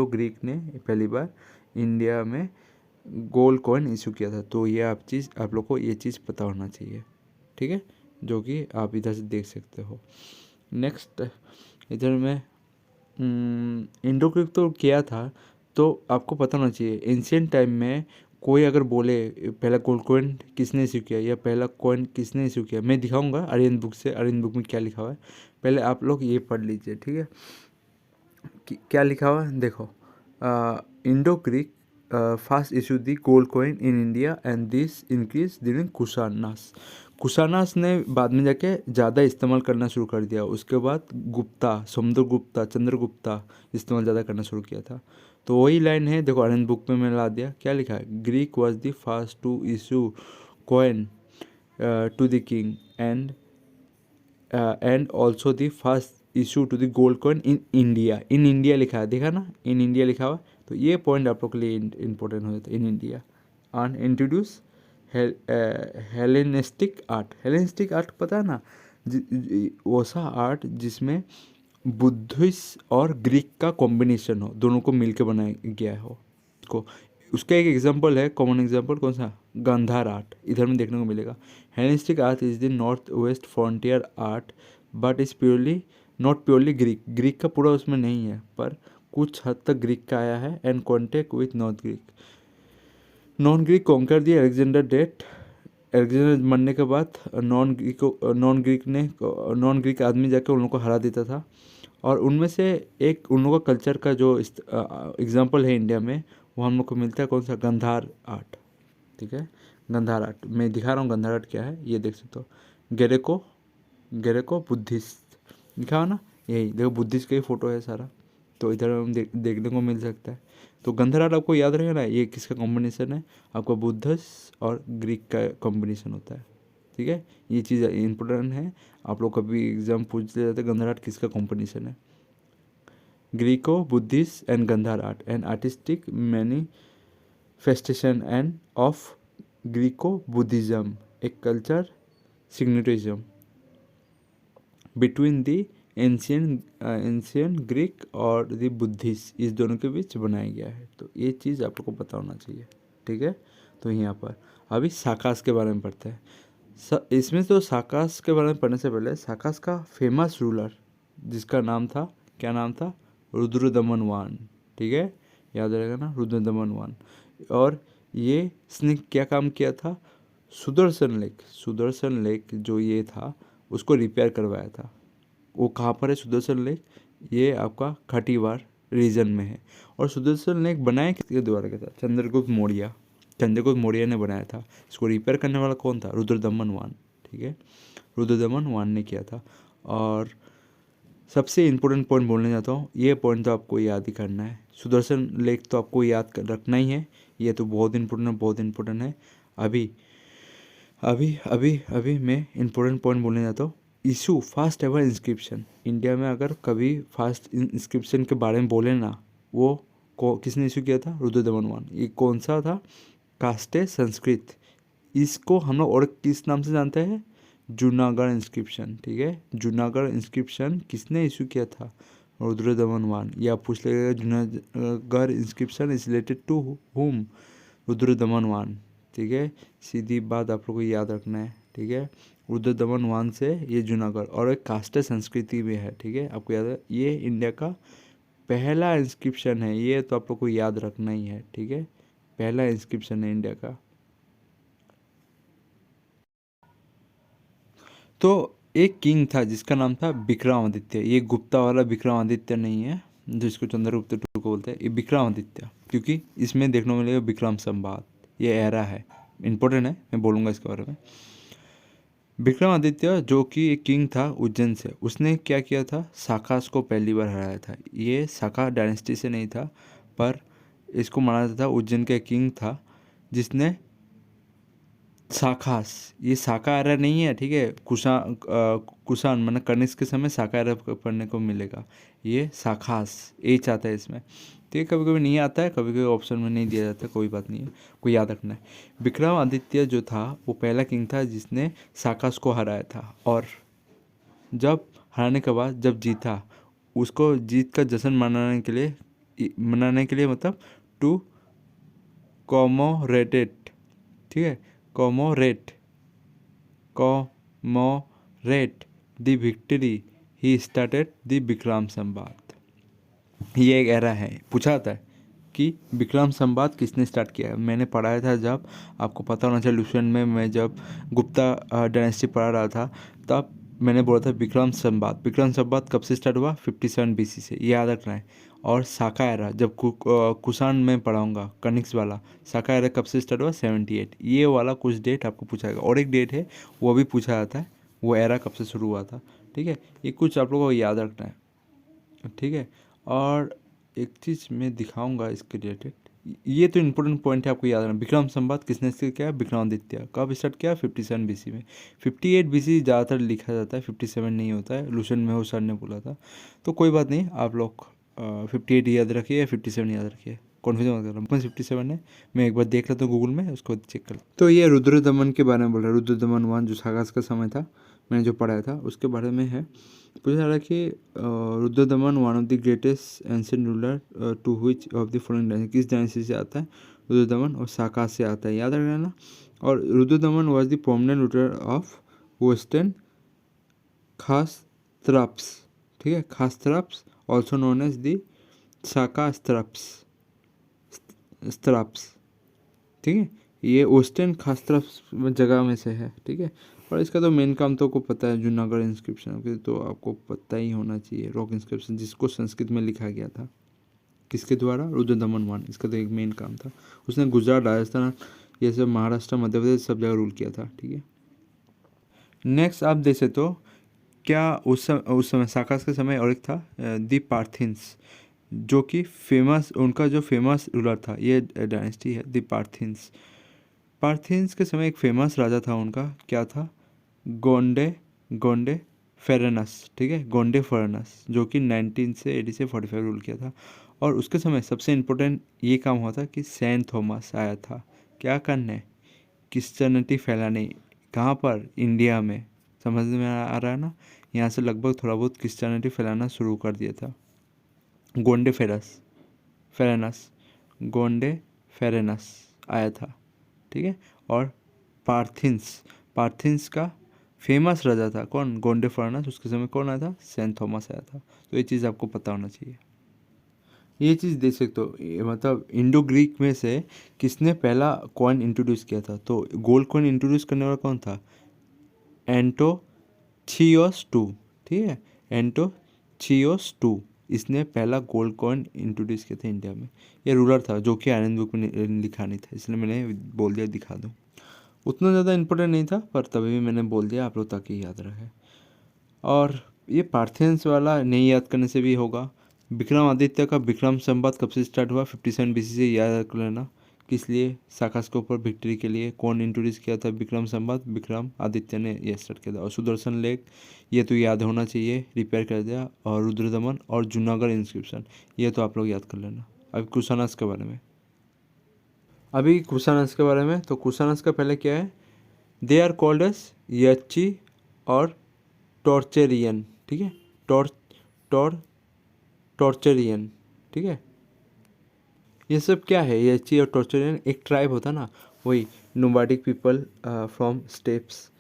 A: ग्रीक ने पहली बार इंडिया में गोल्ड कॉइन इशू किया था। तो ये आप लोग को ये चीज़ पता होना चाहिए। ठीक है, जो कि आप इधर से देख सकते हो। नेक्स्ट इधर में इंडो ग्रीक तो क्या था, तो आपको पता होना चाहिए। एंशियंट टाइम में कोई अगर बोले पहला गोल्ड कॉइन किसने इशू किया या पहला कॉइन किसने इशू किया, मैं दिखाऊंगा आर्यन बुक से। आर्यन बुक में क्या लिखा हुआ है, पहले आप लोग ये पढ़ लीजिए। ठीक है, क्या लिखा हुआ है देखो। Indo Greek first issued the gold coin in India and this increased during Kushanas. Kushanas ने बाद में जाके ज़्यादा इस्तेमाल करना शुरू कर दिया। उसके बाद गुप्ता, समुद्रगुप्ता, चंद्रगुप्ता इस्तेमाल ज़्यादा करना शुरू किया था। तो वही लाइन है, देखो आनंद बुक में मैंने ला दिया। क्या लिखा है? Greek was the first to issue coin to the king and also the first issue to the gold coin in India. In India लिखा है, देखा ना, इन इंडिया लिखा हुआ। तो ये पॉइंट आप लोग के लिए इंपॉर्टेंट हो जाता है, in India. And introduce Hellenistic art. Hellenistic art पता है ना, वैसा आर्ट जिसमें बुद्धिस्ट और ग्रीक का कॉम्बिनेशन हो, दोनों को मिलकर बनाया गया हो। को उसका एक एग्जांपल है, कॉमन एग्जांपल कौन सा? गांधार आर्ट इधर में देखने को मिलेगा। Hellenistic art is the north west frontier art but is purely not purely Greek. Greek का पूरा उसमें नहीं है, पर कुछ हद तक ग्रीक का आया है and contact with north Greek. Non Greek conquer the Alexander date. Alexander मरने के बाद नॉन ग्रीक आदमी जाके उन लोगों को हरा देता था। और उनमें से एक उन लोगों का कल्चर का जो एग्जाम्पल है इंडिया में, वो हम लोग को मिलता है कौन सा? गांधार आर्ट। ठीक है, गांधार आर्ट मैं दिखा रहा हूँ। गांधार आर्ट क्या है ये देख सकते हो। गेरेको बुद्धिस्ट लिखा हो ना, यही देखो, बुद्धिस्ट का ही फोटो है सारा। तो इधर हम देखने को मिल सकता है। तो गांधार आर्ट आपको याद रहेगा ना, ये किसका कॉम्बिनेशन है? आपका बुद्धिस्ट और ग्रीक का कॉम्बिनेशन होता है। ठीक है, ये चीज़ इंपॉर्टेंट है। आप लोग कभी एग्जाम पूछ ले जाते हैं गांधार आर्ट किसका कॉम्बिनेशन है। Greco Buddhist and Gandhara art and artistic manifestation and of Greco Buddhism एक culture syncretism between the ancient Greek और द बुद्धिस्ट, इस दोनों के बीच बनाया गया है। तो ये चीज़ आप लोग को पता होना चाहिए। ठीक है, तो यहाँ पर अभी साकास के बारे में पढ़ते हैं। इसमें तो साकास के बारे में पढ़ने से पहले साकास का फेमस रूलर जिसका नाम था, क्या नाम था? रुद्रदमन वान। ठीक है, याद रहेगा ना, रुद्रदमन वान। और ये इसने क्या काम किया था? सुदर्शन लेक जो ये था उसको रिपेयर करवाया था। वो कहाँ पर है सुदर्शन लेक? ये आपका खटीवार रीजन में है। और सुदर्शन लेक बनाया किसके द्वारा किया था? चंद्रगुप्त मौर्य ने बनाया था। इसको रिपेयर करने वाला कौन था? रुद्रदमन वान। ठीक है, रुद्रदमन वान ने किया था। और सबसे इम्पोर्टेंट पॉइंट बोलने जाता हूँ, ये पॉइंट तो आपको याद ही करना है। सुदर्शन लेक तो आपको याद रखना ही है, ये तो बहुत इम्पोर्टेंट है। अभी मैं इम्पोर्टेंट पॉइंट बोलने जाता हूँ। Issue first ever inscription. India में अगर कभी फर्स्ट इंस्क्रिप्शन के बारे में बोले ना, वो किसने इशू किया था? रुद्रदमन वान। ये कौन सा था? कास्टे संस्कृत। इसको हम लोग और किस नाम से जानते हैं? जूनागढ़ इंस्क्रिप्शन। ठीक है, जूनागढ़ इंस्क्रिप्शन किसने इशू किया था? रुद्रदमन वान। या पूछ लेगा Junagadh inscription is related to whom? Rudradaman वान। ठीक है, सीधी बात आप लोग को याद रखना है। ठीक है, रुद्रदमन वान से ये जूनागढ़ और एक कास्टे संस्कृति में है। ठीक है, आपको याद है, ये इंडिया का पहला इंस्क्रिप्शन है, ये तो आप लोग को याद रखना ही है। ठीक है, पहला इंस्क्रिप्शन है इंडिया का। तो एक किंग था जिसका नाम था विक्रमादित्य। ये गुप्ता वाला विक्रमादित्य नहीं है जिसको चंद्रगुप्त टू को बोलते हैं, ये विक्रमादित्य, क्योंकि इसमें देखने को मिलेगा विक्रम संवाद। ये एरा है, इंपॉर्टेंट है, मैं बोलूँगा इसके बारे में। विक्रमादित्य जो कि एक किंग था उज्जैन से, उसने क्या किया था? साकास को पहली बार हराया था। ये साका डायनेस्टी से नहीं था, पर इसको माना जाता था उज्जैन का किंग था जिसने साकास, ये साका एरा नहीं है। ठीक है, कुषाण मतलब कनिष्क के समय साका एरा पढ़ने को मिलेगा। ये साकास एच आता है इसमें। ठीक है, कभी कभी नहीं आता है, कभी कभी ऑप्शन में नहीं दिया जाता, कोई बात नहीं है, कोई याद रखना है। विक्रमादित्य जो था वो पहला किंग था जिसने साकास को हराया था। और जब हराने के बाद जब जीता, उसको जीत का जश्न मनाने के लिए मतलब टू कॉमोरेटेड। ठीक है, commemorate the victory he started the Vikram Samvat. ये एक एरा है। पूछा जाता है कि विक्रम संवाद किसने स्टार्ट किया है? मैंने पढ़ाया था, जब आपको पता होना चाहिए ट्यूशन में, मैं जब गुप्ता डायनेस्टी पढ़ा रहा था तब मैंने बोला था विक्रम संवाद। विक्रम संवाद कब से स्टार्ट हुआ? 57 BC से, ये याद रखना है। और साका एरा जब कुषाण में पढ़ाऊँगा कनिक्स वाला, साका एरा कब से स्टार्ट हुआ 78, ये वाला कुछ डेट आपको पूछा जाएगा। और एक डेट है वो भी पूछा जाता है, वो एरा कब से शुरू हुआ था, ठीक है। ये कुछ आप लोगों को याद रखना है, ठीक है। और एक चीज़ मैं दिखाऊंगा इसके रिलेटेड, ये तो इम्पोर्टेंट पॉइंट है, आपको याद रखना। विक्रम संवाद किसने से किया? विक्रमादित्य। कब स्टार्ट किया? 57 BC में। 58 BC ज़्यादातर लिखा जाता है, 57 नहीं होता है, लुसेंट मेहो सर ने बोला था। तो कोई बात नहीं, आप लोग 58 याद रखिए या 57 याद रखिए, कॉन्फ्यूजन मत करना। 57 है, मैं एक बार देख लेता हूँ गूगल में, उसको चेक कर। तो ये रुद्र दमन के बारे में बोल रहा है, रुद्र दमन 1 जो सागास का समय था, मैंने जो पढ़ाया था उसके बारे में है। पूछा जा रहा है कि Rudradaman one of the greatest ancient ruler to which of the following dynasty, किस डायनेस्टी से आता है? रुद्र दमन और साका से आता है, याद रखना ना। और Rudra Daman was the permanent ruler of western Kshatrapas, ठीक है, Kshatrapas also known as the Saka satraps, ठीक है। ये वेस्टर्न खासत्राप्स जगह में से है, ठीक है। और इसका तो मेन काम तो आपको पता है, जूनागढ़ इंस्क्रिप्शन, तो आपको पता ही होना चाहिए। रॉक इंस्क्रिप्शन जिसको संस्कृत में लिखा गया था, किसके द्वारा? रुद्र दमन 1, इसका तो एक मेन काम था। उसने गुजरात, राजस्थान, ये सब महाराष्ट्र, मध्य प्रदेश सब जगह रूल किया था, ठीक है। नेक्स्ट आप देखे तो क्या उस समय साकास के समय और एक था दी पार्थिन्स, जो कि फेमस, उनका जो फेमस रूलर था, ये डायनेस्टी है दी पार्थिन्स। पार्थिन्स के समय एक फेमस राजा था उनका, क्या था? गोंडे फेरेनस, ठीक है, गोंडे फेरेनस, जो कि 19 से 80 से 45 रूल किया था। और उसके समय सबसे इम्पोर्टेंट ये काम हुआ था कि सेंट थॉमस आया था, क्या करने? क्रिश्चियनिटी फैलाने। कहाँ पर? इंडिया में। समझ में आ रहा है ना? यहाँ से लगभग थोड़ा बहुत क्रिश्चियनिटी फैलाना शुरू कर दिया था। गोंडे फेरेनस, गोंडे फेरेनस आया था, ठीक है। और पार्थिन्स का फेमस राजा था कौन? गोंडे फेरेनस। उसके समय कौन आया था? सेंट थॉमस आया था। तो ये चीज़ आपको पता होना चाहिए। ये चीज़ देख सकते हो, मतलब इंडो ग्रीक में से किसने पहला कॉइन इंट्रोड्यूस किया था? तो गोल्ड कॉइन इंट्रोड्यूस करने वाला कौन था? एंटोचियोस टू, ठीक है, एंटोचियोस टू, इसने पहला गोल्ड कॉइन इंट्रोड्यूस किया था इंडिया में। ये रूलर था जो कि आयरन बुक में लिखा नहीं था, इसलिए मैंने बोल दिया, दिखा दूँ। उतना ज़्यादा इम्पोर्टेंट नहीं था, पर तभी भी मैंने बोल दिया, आप लोग ताकि याद रहे। और ये पार्थियंस वाला नहीं याद करने से भी होगा। विक्रमादित्य का विक्रम संवत कब से स्टार्ट हुआ? 57 BC से, याद रख लेना। किस लिए? साकास के ऊपर विक्ट्री के लिए। कौन इंट्रोड्यूस किया था विक्रम संवत? विक्रम आदित्य ने ये स्टार्ट किया था। और सुदर्शन लेक, ये तो याद होना चाहिए, रिपेयर कर दिया। और रुद्रदमन और जूनागढ़ इंस्क्रिप्शन, ये तो आप लोग याद कर लेना। अब कुशानस के बारे में, तो कुशानस का पहले क्या है? दे आर कॉल्ड एस यच्ची और टॉर्चेरियन, ठीक है, टॉर्चेरियन, ठीक है। ये सब क्या है? यच्ची और टॉर्चेरियन एक ट्राइब होता ना, वही नोमैडिक पीपल फ्रॉम स्टेप्स,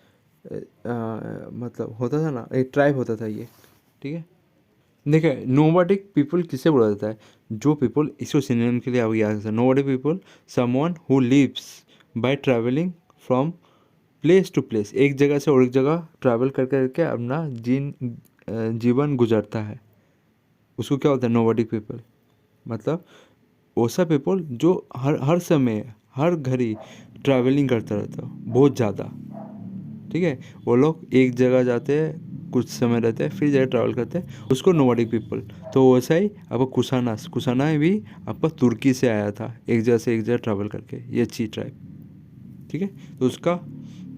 A: मतलब होता था ना, एक ट्राइब होता था ये, ठीक है। देखिए, नोमैडिक पीपल किसे बोला जाता है? जो पीपल, इसको सिनोनिम के लिए आप याद सकते हैं। Nomadic people, someone who lives by travelling from place to place, एक जगह से और एक जगह ट्रैवल कर करके अपना जीवन गुजरता है, उसको क्या होता है? Nomadic people. मतलब वैसा पीपल जो हर समय, हर घड़ी ट्रैवलिंग करता रहता है, बहुत ज़्यादा, ठीक है। वो लोग एक जगह जाते हैं, कुछ समय रहते हैं, फिर जगह ट्रैवल करते हैं, उसको नोमैडिक पीपल। तो वैसा ही आपको कुशाना भी आपका तुर्की से आया था, एक जगह से एक जगह ट्रैवल करके, ये ची ट्राइब, ठीक है। तो उसका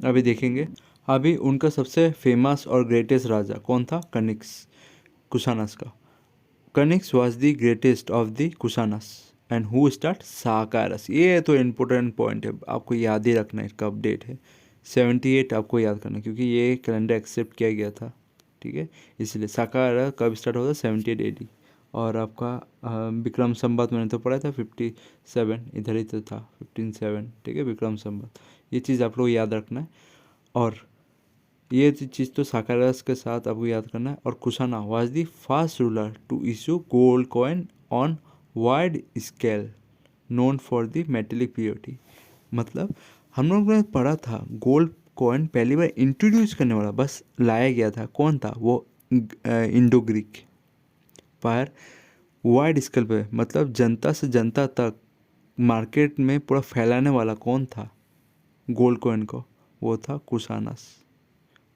A: अभी देखेंगे। अभी उनका सबसे फेमस और ग्रेटेस्ट राजा कौन था? कनिक्स, कुशानस का। Kanishka was the greatest of the Kushanas and who start? साकारस। ये तो इम्पोर्टेंट पॉइंट है, आपको याद ही रखना है, कब डेट है 78, आपको याद करना है, क्योंकि ये कैलेंडर एक्सेप्ट किया गया था, ठीक है। इसलिए साकारा कब स्टार्ट होता? 78 AD। और आपका विक्रम संवत मैंने तो पढ़ा था 57, इधर ही तो था 15-7, ठीक है, विक्रम संवत। ये चीज़ आप लोग याद रखना है। और ये चीज़ तो साकारास के साथ आपको याद करना है। और Kushana was the first ruler to issue gold coin on wide scale known for the metallic purity. मतलब हम लोग ने पढ़ा था गोल्ड कॉइन पहली बार इंट्रोड्यूस करने वाला बस लाया गया था, कौन था वो? Indo Greek. पर वाइड स्केल पे मतलब जनता से जनता तक मार्केट में पूरा फैलाने वाला कौन था गोल्ड कॉइन को? वो था कुशानस।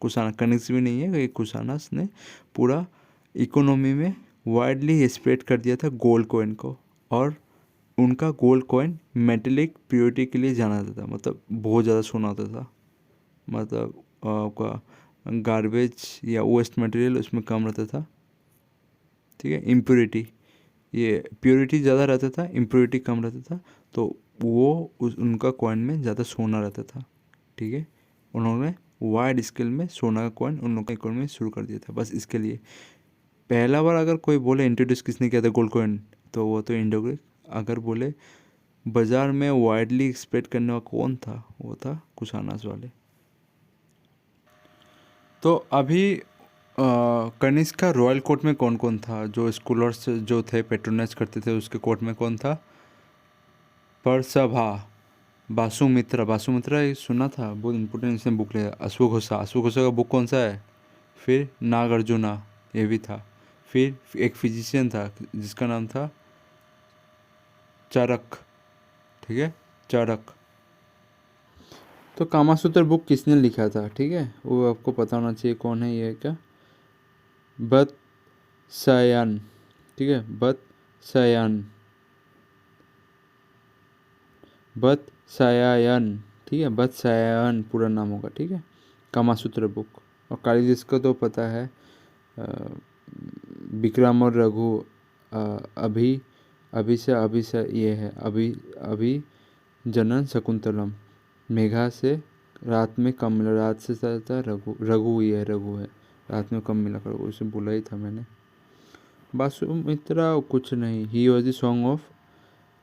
A: कुशाना कनिष्क भी नहीं है, ये कुशानस ने पूरा इकोनॉमी में वाइडली स्प्रेड कर दिया था गोल्ड कॉइन को। और उनका गोल्ड कॉइन मेटेलिक प्योरिटी के लिए जाना जाता था, मतलब बहुत ज़्यादा सोना होता था, मतलब आपका गार्बेज या वेस्ट मटेरियल उसमें कम रहता था, ठीक है। इम्प्योरिटी, ये प्योरिटी ज़्यादा रहता था, इम्प्योरिटी कम रहता था, तो वो उनका कॉइन में ज़्यादा सोना रहता था, ठीक है। उन्होंने वाइड स्केल में सोना का कॉइन उन लोगों के कॉइन में शुरू कर दिया था, बस इसके लिए। पहला बार अगर कोई बोले इंट्रोड्यूस किसने किया था गोल्ड कॉइन, तो वो तो इंडो ग्रीक। अगर बोले बाज़ार में वाइडली स्प्रेड करने वाला कौन था, वो था कुशानस वाले। तो अभी कनिष्क का रॉयल कोर्ट में कौन कौन था? जो स्कॉलर्स जो थे पेट्रोनाइज करते थे उसके कोर्ट में कौन था? परसभा, बासुमित्रा। बासुमित्रा ये सुना था, बहुत इंपॉर्टेंट इसने बुक लिया। अश्वघोषा, अश्वघोषा का बुक कौन सा है? फिर नागार्जुना, ये भी था। फिर एक फिजिशियन था जिसका नाम था चरक, ठीक है, चरक। तो कामासूत्र बुक किसने लिखा था, ठीक है, वो आपको पता होना चाहिए कौन है ये क्या। वत्सायन, ठीक है, वत्सायन, वत्सायन, ठीक है, वत्सायन पूरा नाम होगा, ठीक है। कामासूत्र बुक। और कालिदास का तो पता है, विक्रम और रघु, अभी अभी से ये है, अभी जनन शकुंतलम, मेघा से रात में कम मिला, रात से ज़्यादा रघु, रघु ये है, रघु है, रात में कम मिला कर, उसे बोला ही था मैंने। बासुमित्रा कुछ नहीं, he was the song of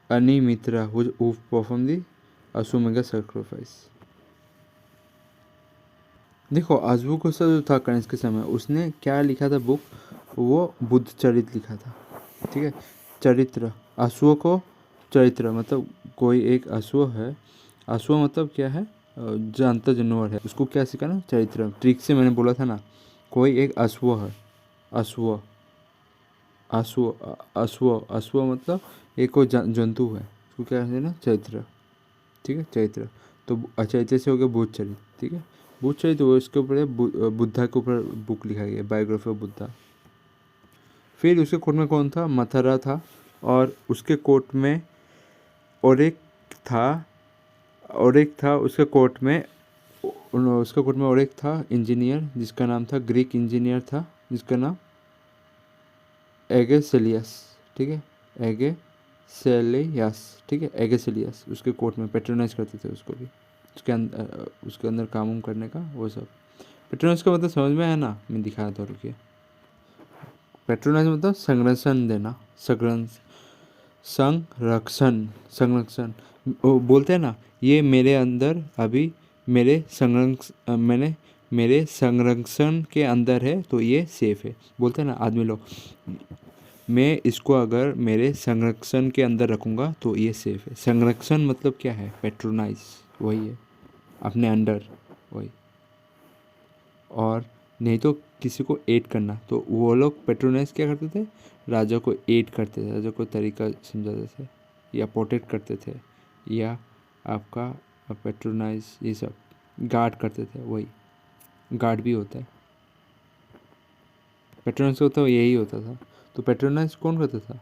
A: अनिमित्रा who perform the Ashwamedh sacrifice. देखो अश्वघोषा जो था कनिष्क के समय, उसने क्या लिखा था बुक? वो बुद्ध चरित्र लिखा था, ठीक है। चरित्र, अश्व को चरित्र मतलब कोई एक अश्व है, अश्व मतलब क्या है? जानता जानवर है, उसको क्या सिखाना? चरित्र। ट्रिक से मैंने बोला था ना, कोई एक अश्व है, अश्व, अश्व, अश्व, अश्व मतलब एक कोई जंतु है, उसको क्या कहते हैं ना? चरित्र, ठीक है, चरित्र। तो अचरित्र से हो गया बुद्ध चरित्र, ठीक है। बुद्ध चरित्र वो इसके ऊपर है, बुद्धा के ऊपर बुक लिखा गया, बायोग्राफी ऑफ बुद्धा। फिर उसके कोर्ट में कौन था? मथुरा था। और उसके कोर्ट में और एक था, उसके कोर्ट में, उसके कोर्ट में और एक था इंजीनियर, जिसका नाम था, ग्रीक इंजीनियर था, जिसका नाम एगेसेलियस, ठीक है, एगेसेलियस, ठीक है, एगेसेलियस। उसके कोर्ट में पेट्रोनाइज करते थे उसको भी, उसके अंदर काम करने का वो सब। पेट्रोनाइज का मतलब समझ में आया ना? मैं दिखाया था, रुकिए। पेट्रोनाइज मतलब संरक्षण देना, संरक्षण, संरक्षण। वो बोलते हैं ना, ये मेरे अंदर अभी मैंने मेरे संरक्षण के अंदर है, तो ये सेफ है। बोलते हैं ना आदमी लोग, मैं इसको अगर मेरे संरक्षण के अंदर रखूँगा तो ये सेफ है। संरक्षण मतलब क्या है? पेट्रोनाइज, वही है, अपने अंडर, वही। और नहीं तो किसी को एड करना, तो वो लोग पेट्रोनाइज क्या करते थे? राजा को एड करते थे, राजा को तरीका समझाते थे, या प्रोटेक्ट करते थे, या आपका पेट्रोनाइज ये सब गार्ड करते थे, वही गार्ड भी होता है। पेट्रोनाइज होता है यही होता था। तो पेट्रोनाइज कौन करता था?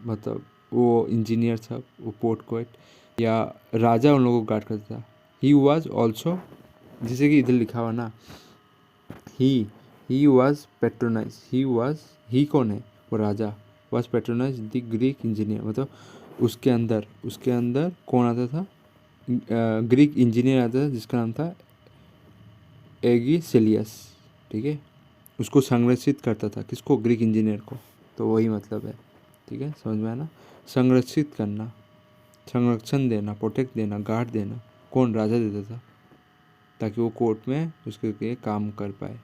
A: मतलब वो इंजीनियर था, वो पोर्ट कोएट, या राजा उन लोगों को गार्ड करता था। ही वॉज ऑल्सो, जैसे कि इधर लिखा हुआ ना, ही वॉज पेट्रोनाइज, ही कौन है? वो राजा। Was patronize the Greek engineer, मतलब उसके अंदर कौन आता था? ग्रीक इंजीनियर आता था, जिसका नाम था एगिसेलियस, ठीक है। उसको संरक्षित करता था, किसको? ग्रीक इंजीनियर को। तो वही मतलब है, ठीक है, समझ में आया ना? संरक्षित करना, संरक्षण देना, प्रोटेक्ट देना, गार्ड देना, कौन? राजा देता था, ताकि वो कोर्ट में उसके लिए काम कर पाए।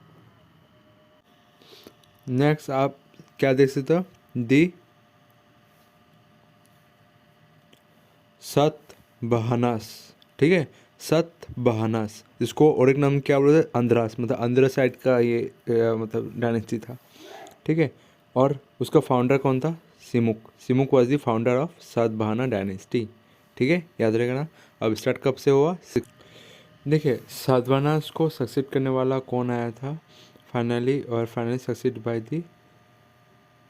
A: नेक्स्ट आप क्या देख सकते हो? दी सतवाहनास, ठीक है, सतवाहनास, इसको और एक नाम क्या बोलते हैं? अंद्रास, मतलब अंद्रा साइड का ये मतलब डायनेस्टी था, ठीक है। और उसका फाउंडर कौन था? Simuk. Simuk was the founder of Satavahana dynasty. ठीक है, याद रहेगा ना। अब स्टार्ट कब से हुआ? देखिए, सातवाहनास को सक्सेड करने वाला कौन आया था फाइनली सक्सेड बाय दी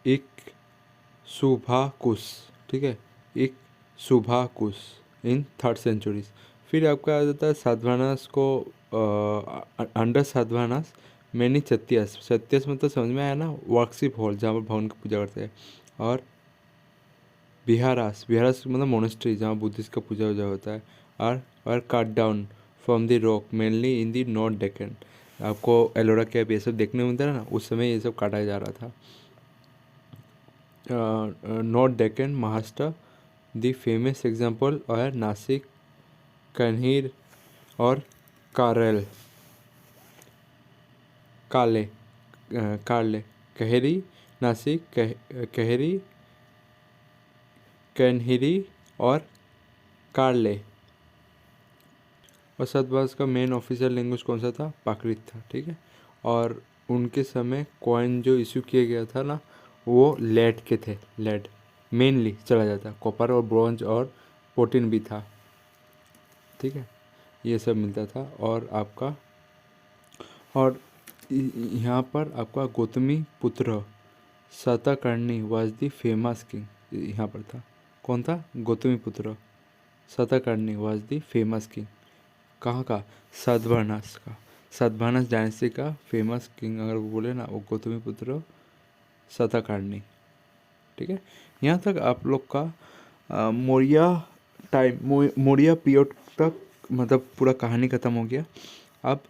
A: इक्शुभाकुस। ठीक है, इक्शुभाकुस इन 3rd सेंचुरी। फिर आपका आ जाता है सातवाहनास को अंडर सातवाहनास मैनी चत्यास। चत्यास मतलब समझ में आया ना, वर्कशिप हॉल जहाँ पर भगवान की पूजा करते हैं। और बिहारास, बिहारास मतलब मोनेस्ट्री जहाँ बुद्धिस्ट का पूजा वूजा होता है। और cut down from the rock mainly in the north Deccan. आपको एलोरा कैप ये सब देखने को मिलता है ना, उस समय ये सब काटा जा रहा था। North Deccan, Maharashtra. The famous example और नासिक, कन्हीर और कारल काले कारले कहेरी, नासिक कहेरी, कन्हिरी और कारले। और सतवाहनास का मेन ऑफिशियल लैंग्वेज कौन सा था? प्राकृत था। ठीक है, और उनके समय कॉइन जो इशू किया गया था ना, वो लेड के थे। लेड मेनली चला जाता, कॉपर और ब्रॉन्ज और प्रोटीन भी था। ठीक है, ये सब मिलता था। और आपका और यहाँ पर आपका गौतमी पुत्र Satakarni was the famous king. यहाँ पर था, कौन था? गौतमी पुत्र Satakarni was the famous king. कहाँ का? सातवाहनास का। सातवाहनास डायनेस्टी का फेमस किंग अगर वो बोले ना, वो गौतमी पुत्र सातकर्णी। ठीक है, यहाँ तक आप लोग का मौर्य मौर्य पीरियड तक मतलब पूरा कहानी ख़त्म हो गया। अब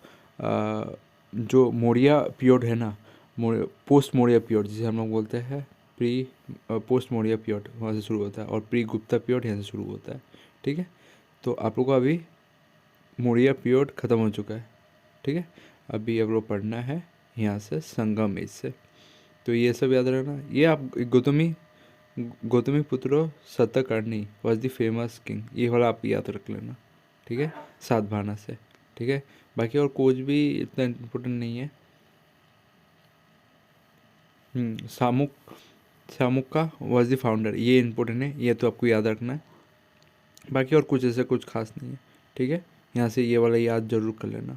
A: जो मौर्य पीरियड है ना, पोस्ट मौर्य पीरियड जिसे हम लोग बोलते हैं पोस्ट मौर्य पीरियड, वहाँ से शुरू होता है। और प्री गुप्ता पीरियड यहाँ से शुरू होता है। ठीक है, तो आप लोग को अभी मौर्य पीरियड ख़त्म हो चुका है। ठीक है, अभी आप लोग पढ़ना है यहाँ से संगम एज से। तो ये सब याद रखना। ये आप गौतमी पुत्र Satakarni was the famous king, ये वाला आप याद रख लेना। ठीक है, सातवाहना से। ठीक है, बाकी और कुछ भी इतना इम्पोर्टेंट नहीं है। सामुक सामुक का वॉज द फाउंडर, ये इम्पोर्टेंट है, ये तो आपको याद रखना है। बाकी और कुछ ऐसा कुछ खास नहीं है। ठीक है, यहाँ से ये वाला याद जरूर कर लेना।